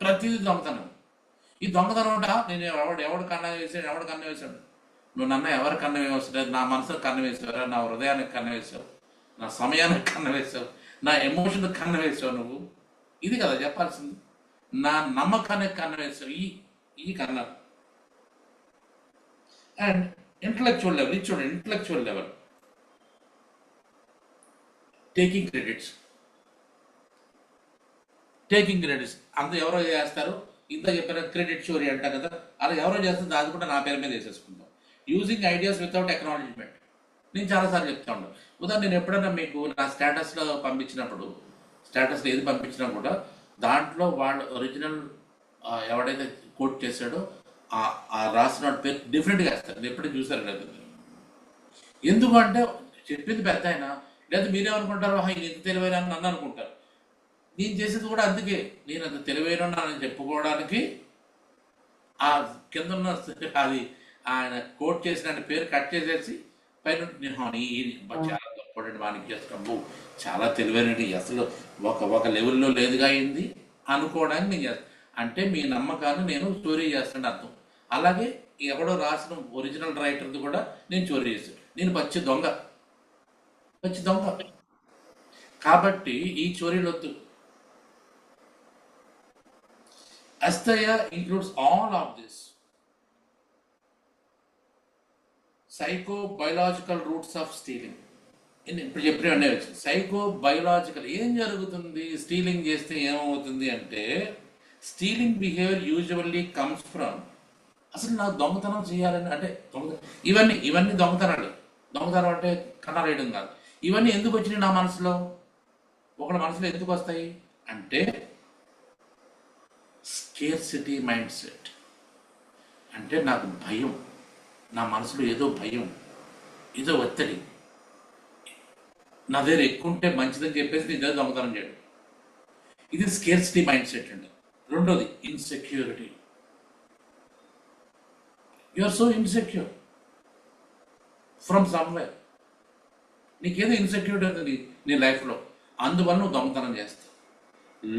ప్రతిదీ దొంగతనం. ఈ దొంగతనం అంట నేను ఎవడు కన్నం వేసాడు, ఎవడు కన్నం వేశాడు? నువ్వు నన్ను ఎవరు కన్నం వేయవసలేదు. నా మనసుకు కన్నం వేసావు, నా హృదయానికి కన్నం వేసావు, నా సమయానికి కన్నం వేసావు, నా ఎమోషన్కి కన్నం వేసావు. నువ్వు ఇది కదా చెప్పాల్సింది. నా నమ్మకానికి కన్నం వేసావు. ఈ కన్నారు. అండ్ ఇంటలెక్చువల్ లెవెల్, ఇది చూడండి, intellectual level, taking credits. Taking credits అంత ఎవరో చేస్తారు. ఇంత చెప్పిన క్రెడిట్ చోరీ అంటారు కదా, అలా ఎవరో చేస్తుంది, అది కూడా నా పేరు మీద వేసేసుకుంటాం. Using ideas without acknowledgement. నేను చాలాసార్లు చెప్తా ఉంటాను. ఉదాహరణ, నేను ఎప్పుడైనా మీకు నా స్టేటస్లో పంపించినప్పుడు, స్టేటస్లో ఏది పంపించినా కూడా దాంట్లో వాళ్ళు ఒరిజినల్ ఎవడైతే కోట్ చేశాడో ఆ రాసిన పేరు డిఫరెంట్గా వేస్తారు. నేను ఎప్పుడూ చూసారు లేదు. ఎందుకంటే చెప్పింది పెద్ద ఆయన, లేదా మీరేమనుకుంటారు, ఇది ఎంత తెలివైన అని నన్ను అనుకుంటారు. నేను చేసేది కూడా అందుకే, నేను అంత తెలివైన చెప్పుకోవడానికి ఆ కింద ఉన్న అది ఆయన కోట్ చేసిన పేరు కట్ చేసేసి పైన చాలా గొప్పటి వానికి చేస్తాము, చాలా తెలివైనది, అసలు ఒక లెవెల్లో లేదుగా అయింది అనుకోవడానికి నేను చేస్తాను. అంటే మీ నమ్మకాన్ని నేను చోరీ చేస్తాను అర్థం. అలాగే ఎవడో రాసిన ఒరిజినల్ రైటర్ది కూడా నేను చోరీ చేస్తాను. నేను పచ్చి దొంగ. కాబట్టి ఈ చోరీలు వద్దు. Asteya includes all of this. Psycho-biological roots of stealing. ఇప్పుడు చెప్పిన సైకో-బయోలాజికల్ ఏం జరుగుతుంది స్టీలింగ్ చేస్తే ఏమవుతుంది అంటే, stealing behaviour usually comes from, అసలు నాకు దొంగతనం చేయాలని అంటే ఇవన్నీ దొంగతనాలు. దొంగతనం అంటే కన్నా వేయడం కాదు. ఇవన్నీ ఎందుకు వచ్చినాయి నా మనసులో, ఒకళ్ళ మనసులో ఎందుకు వస్తాయి అంటే స్కేర్సిటీ మైండ్ సెట్. అంటే నాకు భయం, నా మనసులో ఏదో భయం, ఏదో ఒత్తిడి, నా దగ్గర ఎక్కువ ఉంటే మంచిదని చెప్పేసి నేను ఏదో దొంగతనం చేయడం. ఇది స్కేర్సిటీ మైండ్ సెట్ అండి. రెండోది insecurity. You are so insecure from somewhere. నీకేదో ఇన్సెక్యూరిటీ ఉంది నీ లైఫ్లో, అందువల్ల నువ్వు దొంగతనం చేస్తావు.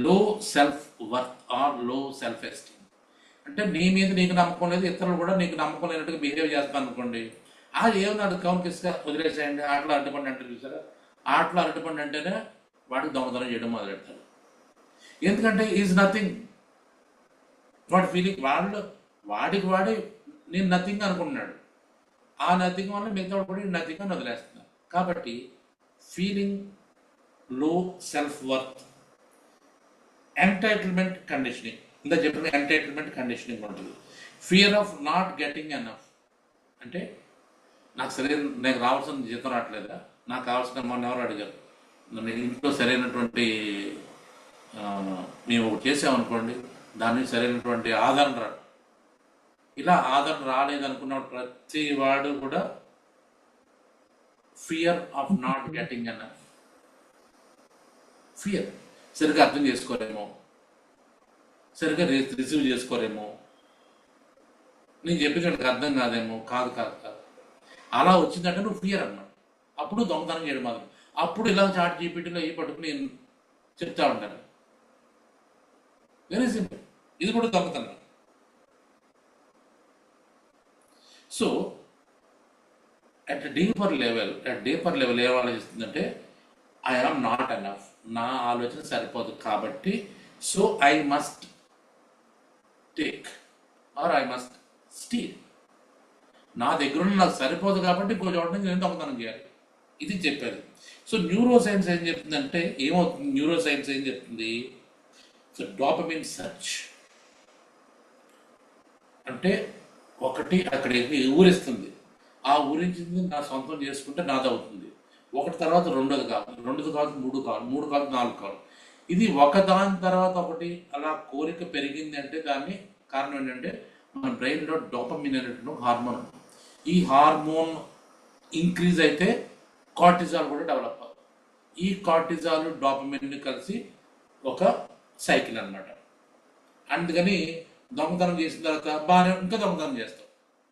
Low self worth or low self esteem. అంటే నీ మీద నీకు నమ్మకం లేదు, ఇతరులు కూడా నీకు నమ్మకం లేనట్టుగా బిహేవ్ చేస్తాను అనుకోండి, అది ఏమన్నాడు కౌన్కిస్గా వదిలేసేయండి. ఆటలో అడ్డుపండి అంటే చూసారా, ఆటలో అడ్డుపండి అంటేనే వాడికి దొంగతనం చేయడం మొదలెడతాడు. ఎందుకంటే ఈజ్ నథింగ్. వాడి ఫీలింగ్ వాడికి నేను నథింగ్ అనుకుంటున్నాడు. ఆ నథింగ్ వల్ల మిగతా కూడా నథింగ్ అని వదిలేస్తున్నాడు. కాబట్టి ఫీలింగ్ లో సెల్ఫ్ వర్త్. ఎంటైటిల్మెంట్ కండిషనింగ్, ఇందా చెప్పిన ఎంటైటిల్మెంట్ కండిషనింగ్ ఉంటుంది. Fear of not getting enough. అంటే నాకు రావాల్సిన జీతం రావట్లేదా, నాకు కావాల్సిన మొన్న ఎవరు అడిగారు, నన్ను ఇంట్లో సరైనటువంటి మేము చేసామనుకోండి, దానికి సరైనటువంటి ఆదరణ రాదు. ఇలా ఆదరణ రాలేదనుకున్న ప్రతి వాడు కూడా fear of not getting enough. Fear. సరిగ్గా అర్థం చేసుకోరేమో, సరిగ్గా రిసీవ్ చేసుకోరేమో, నేను చెప్పినట్టు అర్థం కాదేమో, కాదు. అలా వచ్చిందంటే నువ్వు ఫియర్ అన్నమాట. అప్పుడు దొంగతనం చేయడం మాత్రం. అప్పుడు ఇలా చాట్ జీపీటీలో పట్టుకుని చెప్తా ఉంటాను. Very simple. ఇది కూడా దొంగతనం. సో అట్ డీపర్ లెవెల్ ఏం ఆలోచిస్తుందంటే, ఐ ఆమ్ నాట్ ఎనఫ్, నా ఆలోచన సరిపోదు కాబట్టి, so I must take or I must steal. నా దగ్గర నాకు సరిపోదు కాబట్టి ఇంకో చోట నుంచి నేను దొంగతనం చేయాలి. ఇది చెప్పేది. సో న్యూరో సైన్స్ ఏం చెప్తుందంటే, ఏమవుతుంది న్యూరో సైన్స్ ఏం చెప్తుంది, సో డోపమిన్ సర్చ్ అంటే ఒకటి అక్కడ ఊరిస్తుంది, ఆ ఊరించింది నా సొంతం చేసుకుంటే నాది అవుతుంది. ఒకటి తర్వాత రెండోది కావాలి, రెండోది కావాలి, మూడు కావాలి, మూడు కావాలి, నాలుగు కావాలి. ఇది ఒకదాని తర్వాత ఒకటి అలా కోరిక పెరిగింది అంటే దాన్ని కారణం ఏంటంటే మన బ్రెయిన్లో డోపమిన్ అనేటువంటి హార్మోన్ ఉంది. ఈ హార్మోన్ ఇంక్రీజ్ అయితే కార్టిజాల్ కూడా డెవలప్ అవుతుంది. ఈ కార్టిజాల్ డోపమిన్ కలిసి ఒక సైకిల్ అన్నమాట. అందుకని దొంగతనం చేసిన తర్వాత బాగా ఇంకా దొంగతనం చేస్తాం,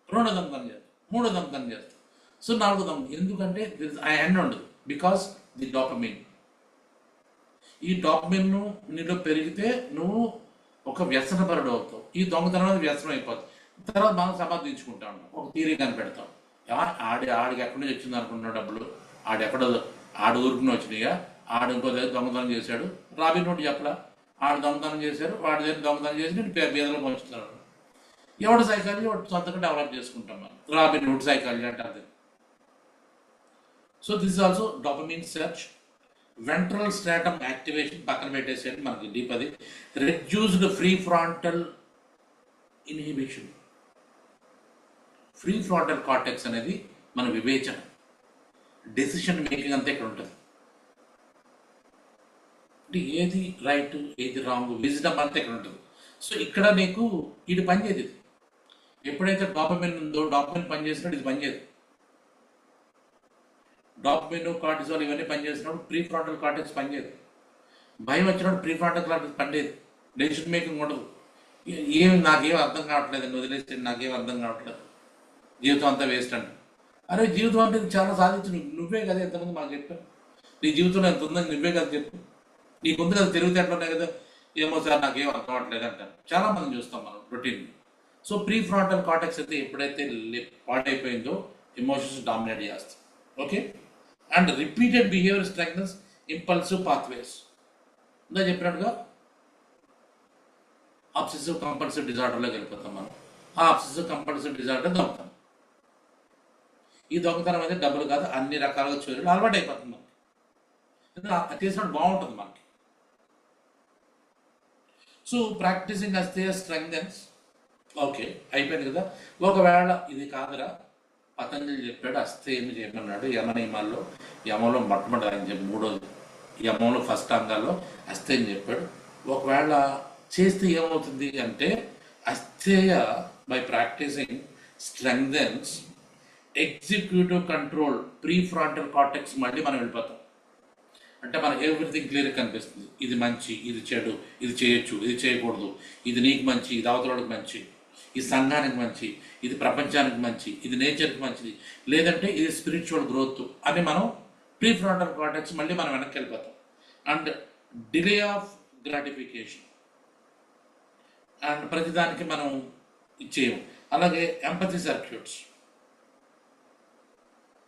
రెండో దొంగతనం చేస్తాం, మూడో దొంగతనం చేస్తాం, సో నాలుగో దొంగతనం. ఎందుకంటే ఆ ఎండ్ ఉండదు, బికాస్ ది డోపమిన్. ఈ డోపమిన్ నీలో పెరిగితే నువ్వు ఒక వ్యసనపరుడు అవుతావు. ఈ దొంగతనం అనేది వ్యసనం అయిపోతుంది. తర్వాత మనం సమర్థించుకుంటా ఉంటాం, ఒక థీరీ కనిపెడతాం. ఆడికి ఎక్కడి నుంచి వచ్చింది అనుకున్న డబ్బులు, ఆడెక్కడో ఆడు ఊరికి వచ్చినాయిగా, ఆడు ఇంకో దగ్గర దొంగతనం చేశాడు, రాబిన్ హుడ్ చెప్పలా, ఆడు దొంగతనం చేశారు, వాడి దగ్గర దొంగతనం చేసి నేను బీదలో పంచుతున్నాడు. ఎవడు సైకాలజీ వాడు సొంతంగా డెవలప్ చేసుకుంటాం మనం, రాబిన్ హుడ్ సైకాలజీ అంటారు. So this is also dopamine search. Ventral stratum activation పక్కన పెట్టేసేయండి, మనకి డీప్ అది. Reduced free frontal inhibition. Free frontal cortex అనేది మన వివేచన, డెసిషన్ మేకింగ్ అంతా ఇక్కడ ఉంటుంది. అంటే ఏది రైట్ ఏది రాంగ్, విజ్డమ్ అంతా ఇక్కడ ఉంటుంది. సో ఇక్కడ నీకు ఇది పనిచేయదు. ఇది ఎప్పుడైతే డోపమిన్ ఉందో, డోపమిన్ పనిచేసినప్పుడు ఇది పనిచేయదు. డోపమిన్, కార్టిజాల్ ఇవన్నీ పనిచేసినప్పుడు ప్రీ ఫ్రాంటల్ కార్టెక్స్ పనిచేయదు. భయం వచ్చినప్పుడు ప్రీ ఫ్రాంటల్ కార్టెక్స్ పనిచేయదు, డెసిషన్ మేకింగ్ ఉండదు. నాకేం అర్థం కావట్లేదు, వదిలేస్తే నాకేం అర్థం కావట్లేదు, జీవితం అంతా వేస్ట్ అంట. అరే జీవితం అంటే చాలా సాధించు, నువ్వే కదా ఎంతమంది మాకు చెప్పావు, నీ జీవితంలో ఎంత ఉందని నువ్వే కదా చెప్పు, నీకుంది కదా తెలివితేటలున్నాయి కదా, ఏమో సార్ నాకేం అర్థం అవ్వట్లేదు అంటారు. చాలా మంది చూస్తాం మనం routine. So pre frontal cortex అయితే ఎప్పుడైతే పాడైపోయిందో ఎమోషన్స్ డామినేట్ చేస్తాయి. Okay, and repeated behaviour strengthens impulsive pathways. ఇందా చెప్పినట్టుగా అబ్సెసివ్ కంపల్సివ్ డిజార్డర్లోకి వెళ్ళిపోతాం మనం. ఆ అబ్సెసివ్ కంపల్సివ్ డిజార్డర్ దొంగతనం. ఈ దొంగతనం అయితే డబ్బులు కాదు, అన్ని రకాలుగా చోరీలు అలవాటు అయిపోతుంది మనకి. చేసినప్పుడు బాగుంటుంది మనకి. సో ప్రాక్టీసింగ్ అస్థేయ స్ట్రెంగ్థెన్స్. ఓకే అయిపోయింది కదా. ఒకవేళ ఇది కాదురా, పతంజలి చెప్పాడు అస్థేయం చేయమన్నాడు యమ నియమాల్లో, యమంలో మొట్టమొదటి ఆయన చెప్పి మూడోది యమంలో ఫస్ట్ అంగాల్లో అస్థేయం చెప్పాడు. ఒకవేళ చేస్తే ఏమవుతుంది అంటే అస్థేయ by practising strengthens executive control prefrontal cortex మళ్ళీ మనం వెళ్ళిపోతాం. అంటే మనకు ఎవ్రీథింగ్ క్లియర్ కనిపిస్తుంది. ఇది మంచి, ఇది చెడు, ఇది చేయొచ్చు, ఇది చేయకూడదు, ఇది నీకు మంచి, ఇది అవతలకి మంచి, ఇది సంఘానికి మంచి, ఇది ప్రపంచానికి మంచి, ఇది నేచర్కి మంచిది, లేదంటే ఇది స్పిరిచువల్ గ్రోత్ అని మనం ప్రీ ఫ్రాంటల్ కార్టెక్స్ మళ్ళీ మనం వెనక్కి వెళ్ళిపోతాం. And delay of gratification, and ప్రతిదానికి మనం ఇచ్చేయం. అలాగే empathy circuits.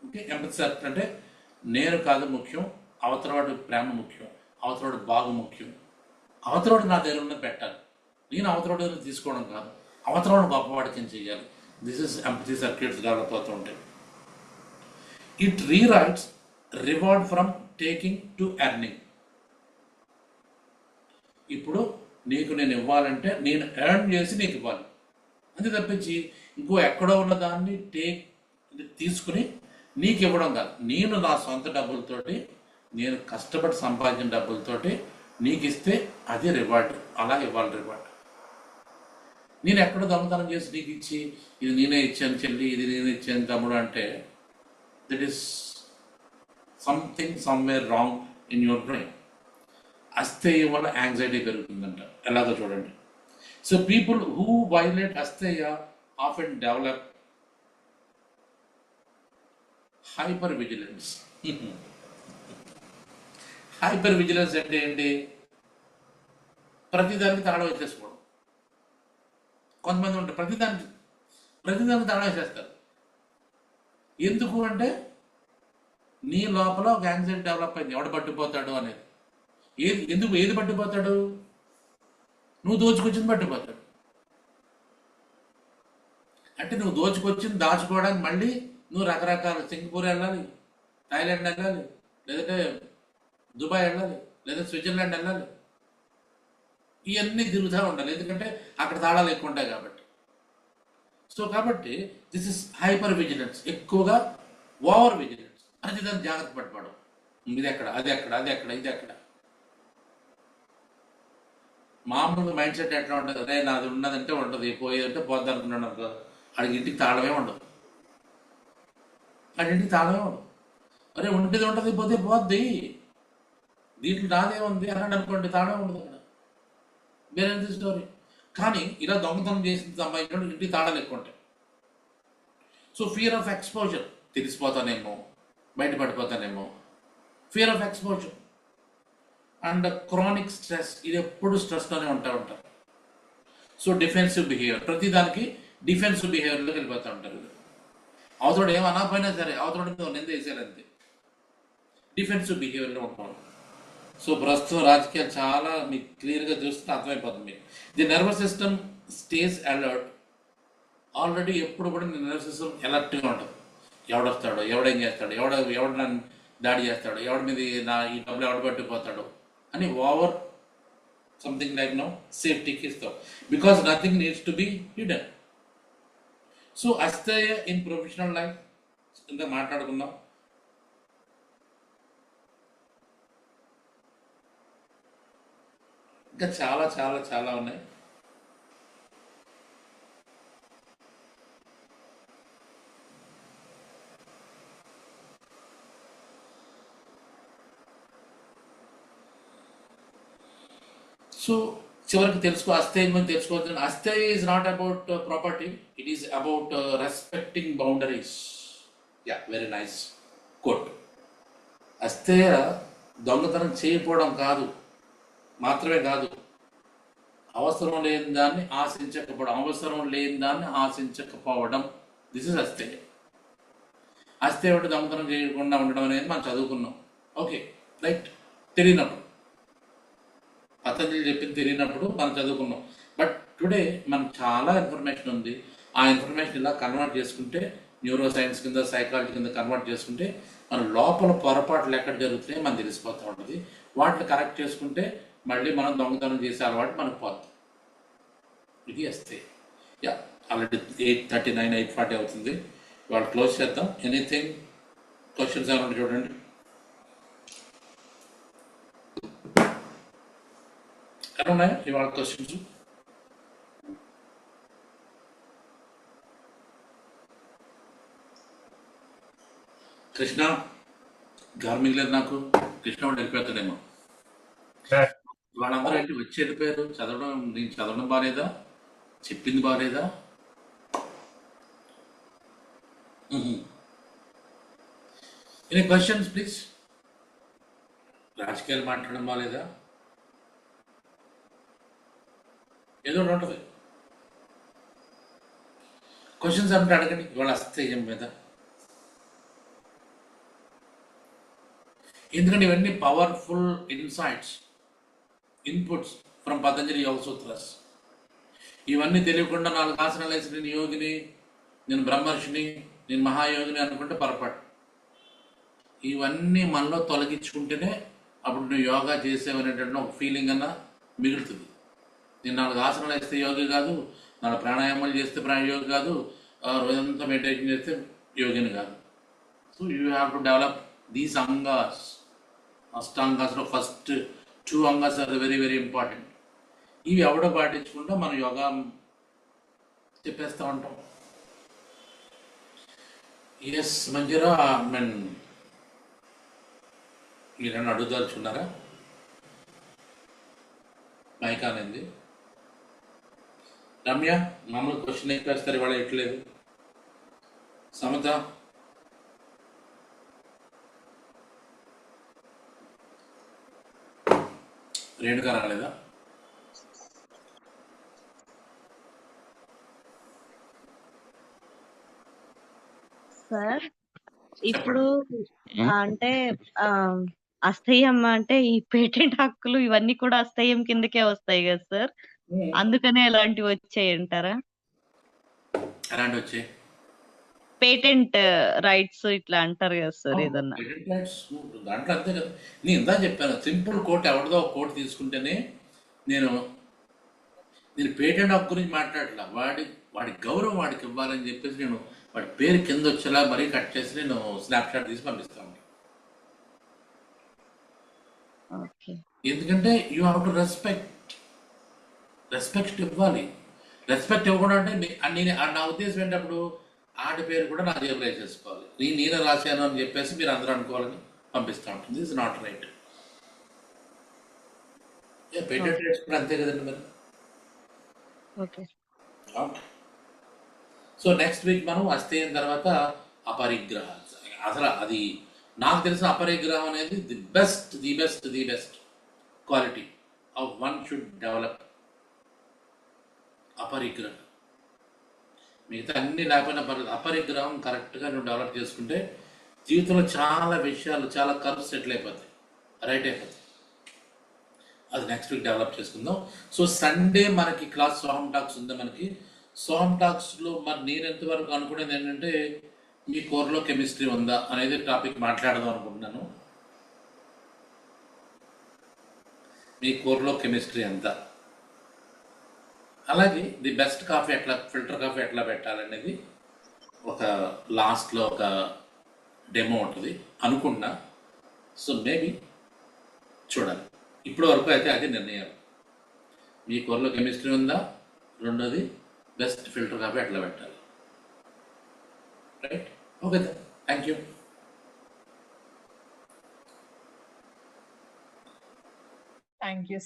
Okay, empathy circuit అంటే నేను కాదు ముఖ్యం, అవతలవాడి ప్రేమ ముఖ్యం, అవతలవాడి బాగు ముఖ్యం, అవతలవాడు నా దగ్గర ఉన్నది పెట్టాలి, నేను అవతలవాడి దగ్గర తీసుకోవడం కాదు, అవతలవాడు గొప్పవాడికి ఏం చేయాలి. This is empathy circuits develop అవుతూ ఉంటాయి. It rewrites reward from taking to earning. ఇప్పుడు నీకు నేను ఇవ్వాలంటే నేను ఎర్న్ చేసి నీకు ఇవ్వాలి, అంతే తప్పించి ఇంకో ఎక్కడో ఉన్న దాన్ని తీసుకుని నీకు ఇవ్వడం కాదు. నేను నా సొంత డబ్బులతోటి, నేను కష్టపడి సంపాదించిన డబ్బులతోటి నీకు ఇస్తే అది రివార్డ్, అలా ఇవ్వాలి రివార్డ్. నేను ఎక్కడ దొంగతనం చేసి నీకు ఇచ్చి ఇది నేనే ఇచ్చాను చెల్లి, ఇది నేనే ఇచ్చాను తమ్ముడు అంటే that is something somewhere wrong in your brain. అస్థేయం వల్ల యాంగ్జైటీ పెరుగుతుందంట. ఎలాగో చూడండి. సో పీపుల్ హూ వైలేట్ అస్థేయ often develop hypervigilance. Hypervigilance అంటే ఏంటి? ప్రతిదానికి తాళం వేసేసుకోవడం. కొంతమంది ఉంటారు ప్రతిదానికి తాళం వేసేస్తారు. ఎందుకు అంటే నీ లోపల ఒక యాంగ్జైటీ డెవలప్ అయింది, ఎవడు పట్టిపోతాడు అనేది. ఏది పట్టిపోతాడు? నువ్వు దోచుకొచ్చింది పట్టిపోతాడు. అంటే నువ్వు దోచుకొచ్చింది దాచుకోవడానికి మళ్ళీ నువ్వు రకరకాల సింగపూర్ వెళ్ళాలి, థాయిలాండ్ వెళ్ళాలి, లేదంటే దుబాయ్ వెళ్ళాలి, లేదా స్విట్జర్లాండ్ వెళ్ళాలి. ఇవన్నీ తిరుగుతూ ఉండాలి, ఎందుకంటే అక్కడ తాళాలు ఎక్కువ ఉంటాయి కాబట్టి. సో కాబట్టి దిస్ ఇస్ హైపర్ విజిలెన్స్, ఎక్కువగా ఓవర్ విజిలెన్స్. అది దాన్ని జాగ్రత్త పడిపోవడం, ఇది ఎక్కడ, అది ఎక్కడ, అది ఎక్కడ, ఇది ఎక్కడ. మామూలుగా మైండ్ సెట్ ఎట్లా ఉంటుంది, అదే నాది ఉన్నదంటే ఉంటుంది, పోయేదంటే పోద్ది అనుకున్నాను అనుకో, అడిగి ఇంటికి తాళమే ఉండదు, ఇంటికి తాళమే ఉండదు. అరే ఉంటేది ఉంటుంది, పోతే పోద్ది, దీంట్లో నాదే ఉంది అన్నాడు అనుకోండి, తాళమే ఉండదు అక్కడ, వేరే స్టోరీ. కానీ ఇలా దొంగతనం చేసిన సంబంధించిన ఇంటికి తాళాలు ఎక్కువ ఉంటాయి. సో ఫియర్ ఆఫ్ ఎక్స్పోజర్, తెలిసిపోతానేమో, బయటపడిపోతానేమో, fear of exposure. And chronic stress, ఇది ఎప్పుడు స్ట్రెస్లోనే ఉంటారు. సో డిఫెన్సివ్ బిహేవియర్, ప్రతిదానికి డిఫెన్సివ్ బిహేవియర్లోకి వెళ్ళిపోతూ ఉంటారు. అవతోడు ఏమనకపోయినా సరే అవతోడు నింద వేసారంతే, డిఫెన్సివ్ బిహేవియర్లో ఉంటాం. సో ప్రస్తుతం రాజకీయాలు చాలా మీకు క్లియర్గా చూస్తే అర్థమైపోతుంది మీకు. The nervous system stage alert. Already ఎప్పుడు కూడా నీ నర్వస్ సిస్టమ్ అలర్ట్గా ఉంటుంది. ఎవడొస్తాడో, ఎవడేం చేస్తాడో, ఎవడు నన్ను దాడి చేస్తాడో, ఎవడి మీద ఈ డబ్బులు ఎవడు పట్టిపోతాడో అని ఓవర్ సంథింగ్ లైక్ నో సేఫ్టీకి ఇస్తావు, because nothing needs to be hidden. So అస్తేయ ఇన్ ప్రొఫెషనల్ లైఫ్ ఇంత మాట్లాడుకుందాం. ఇంకా చాలా చాలా చాలా ఉన్నాయి. సో చివరికి తెలుసుకో, అస్థేయం గురించి తెలుసుకోవచ్చు. అస్థేయ is not about property, it is about respecting boundaries. Yeah, very nice quote. అస్థేయ దొంగతనం చేయకపోవడం కాదు, మాత్రమే కాదు, అవసరం లేని దాన్ని ఆశించకపోవడం. This is అస్థేయ. అస్థేయ అంటే దొంగతనం చేయకుండా ఉండడం అనేది మనం చదువుకున్నాం. Okay, right. తెలియనప్పుడు పతంజలి చెప్పింది తెలియనప్పుడు మనం చదువుకున్నాం. బట్ టుడే మనకు చాలా ఇన్ఫర్మేషన్ ఉంది. ఆ ఇన్ఫర్మేషన్ ఇలా కన్వర్ట్ చేసుకుంటే, న్యూరో సైన్స్ కింద, సైకాలజీ కింద కన్వర్ట్ చేసుకుంటే మన లోపల పొరపాట్లు ఎక్కడ జరుగుతున్నాయో మనకు తెలిసిపోతూ ఉంటుంది. వాటిని కరెక్ట్ చేసుకుంటే మళ్ళీ మనం దొంగతనం చేసే అలవాటు మనకు పోతుంది. ఇది వస్తే యా, ఆల్రెడీ 8:39, 8:40 అవుతుంది. వాళ్ళు క్లోజ్ చేద్దాం. ఎనీథింగ్ క్వశ్చన్స్ ఏమైనా చూడండి. ఎక్కడ ఉన్నాయా ఇవాళ క్వశ్చన్స్? కృష్ణ గారు మిగిలేదు నాకు. కృష్ణ వాడు వెళ్ళిపోతాడేమో. వాళ్ళందరూ ఏంటి వచ్చి వెళ్ళిపోయారు? నేను చదవడం బాగాలేదా, చెప్పింది బాగాలేదా? Any questions please? రాజకీయాలు మాట్లాడడం బాగాలేదా? ఏదో ఒకటి ఉంటుంది. క్వశ్చన్స్ అంటే అడగండి. ఇవాళ అస్థేయం మీద, ఎందుకంటే ఇవన్నీ powerful insights, inputs from Patanjali yoga sutras. ఇవన్నీ తెలియకుండా 4 ఆసనాలు వేసి నేను యోగిని, నేను బ్రహ్మర్షిని, నేను మహాయోగిని అనుకుంటే పొరపాటు. ఇవన్నీ మనలో తొలగించుకుంటేనే అప్పుడు నువ్వు యోగా చేసేవనేటువంటి ఒక ఫీలింగ్ అన్న మిగులుతుంది. నేను 4 ఆసనాలు వేస్తే యోగి కాదు, 4 ప్రాణాయామాలు చేస్తే యోగి కాదు, రోజంతా మెడిటేషన్ చేస్తే యోగిని కాదు. So you have to develop these అంగాస్. అష్టాంగాస్లో ఫస్ట్ 2 అంగాస్ ఆర్ వెరీ వెరీ ఇంపార్టెంట్. ఇవి ఎవడో పాటించకుండా మనం యోగా చెప్పేస్తూ ఉంటాం. ఎస్ మంచిరా, మీన్ మీరేమన్నా అడుగుదలుచున్నారా? మైక్ అనేది రమ్య మామూలు క్వశ్చన్ ఎక్కేస్తారు, ఇవాళ ఎట్లేదు. సమత రేణుగా రాలేదా? సార్ ఇప్పుడు అంటే అస్థేయం అంటే ఈ పేటెంట్ హక్కులు ఇవన్నీ కూడా అస్థేయం కిందకే వస్తాయి కదా సార్, అందుకనే ఇలాంటివి వచ్చాయి అంటారా? అలాంటి వచ్చాయి పేటెంట్ రైట్స్ ఇట్లా అంటారు కదా సార్ ఏదన్నా. దాంట్లో అంతే కదా. నేను ఇందా చెప్పాను, సింపుల్ కోట్ ఎవరిదో ఒక కోట్ తీసుకుంటేనే నేను నేను పేటెంట్ హక్కు గురించి మాట్లాడలా, వాడి గౌరవం వాడికి ఇవ్వాలని చెప్పేసి నేను వాడి పేరు కింద వచ్చేలా మరీ కట్ చేసి నేను స్నాప్షాట్ తీసి పంపిస్తాను. ఓకే. ఎందుకంటే యూ హ్యావ్ టు రెస్పెక్ట్ ఇవ్వాలి. రెస్పెక్ట్ ఇవ్వకుండా అంటే నేను నా ఉద్దేశం ఏంటప్పుడు ఆడి పేరు కూడా నా జేబులో వేసేసుకోవాలి. నేనే రాశాను అని చెప్పేసి మీరు అందరూ అనుకోవాలని పంపిస్తూ ఉంటుంది. This is not right. Patent rights కూడా అంతే కదండి మరి. ఓకే. సో నెక్స్ట్ వీక్ మనం వస్తే అయిన తర్వాత అపరిగ్రహం. అసలు అది నాకు తెలిసిన అపరిగ్రహం అనేది the best quality of one should develop. అపరిగ్రహం మిగతా అన్ని లేకపోయినా అపరిగ్రహం కరెక్ట్గా నువ్వు డెవలప్ చేసుకుంటే జీవితంలో చాలా విషయాలు, చాలా కర్వ్స్ సెటిల్ అయిపోతాయి, రైట్ అయిపోతాయి. అది నెక్స్ట్ వీక్ డెవలప్ చేసుకుందాం. సో సండే మనకి క్లాస్ సోహమ్ టాక్స్ ఉంది. మనకి సోహమ్ టాక్స్లో మరి నేను ఎంతవరకు అనుకునేది ఏంటంటే మీ కోర్లో కెమిస్ట్రీ ఉందా అనేది టాపిక్ మాట్లాడదాం అనుకుంటున్నాను. మీ కోర్లో కెమిస్ట్రీ ఎంత, అలాగే ది బెస్ట్ కాఫీ ఎట్లా, ఫిల్టర్ కాఫీ ఎట్లా పెట్టాలనేది ఒక లాస్ట్లో ఒక డెమో ఉంటుంది అనుకుంటున్నా. సో మేబీ చూడాలి. ఇప్పటి వరకు అయితే అది నిర్ణయాలు. మీ కోర్లో కెమిస్ట్రీ ఉందా, రెండోది బెస్ట్ ఫిల్టర్ కాఫీ ఎట్లా పెట్టాలి. Right, okay, thank you. Thank you.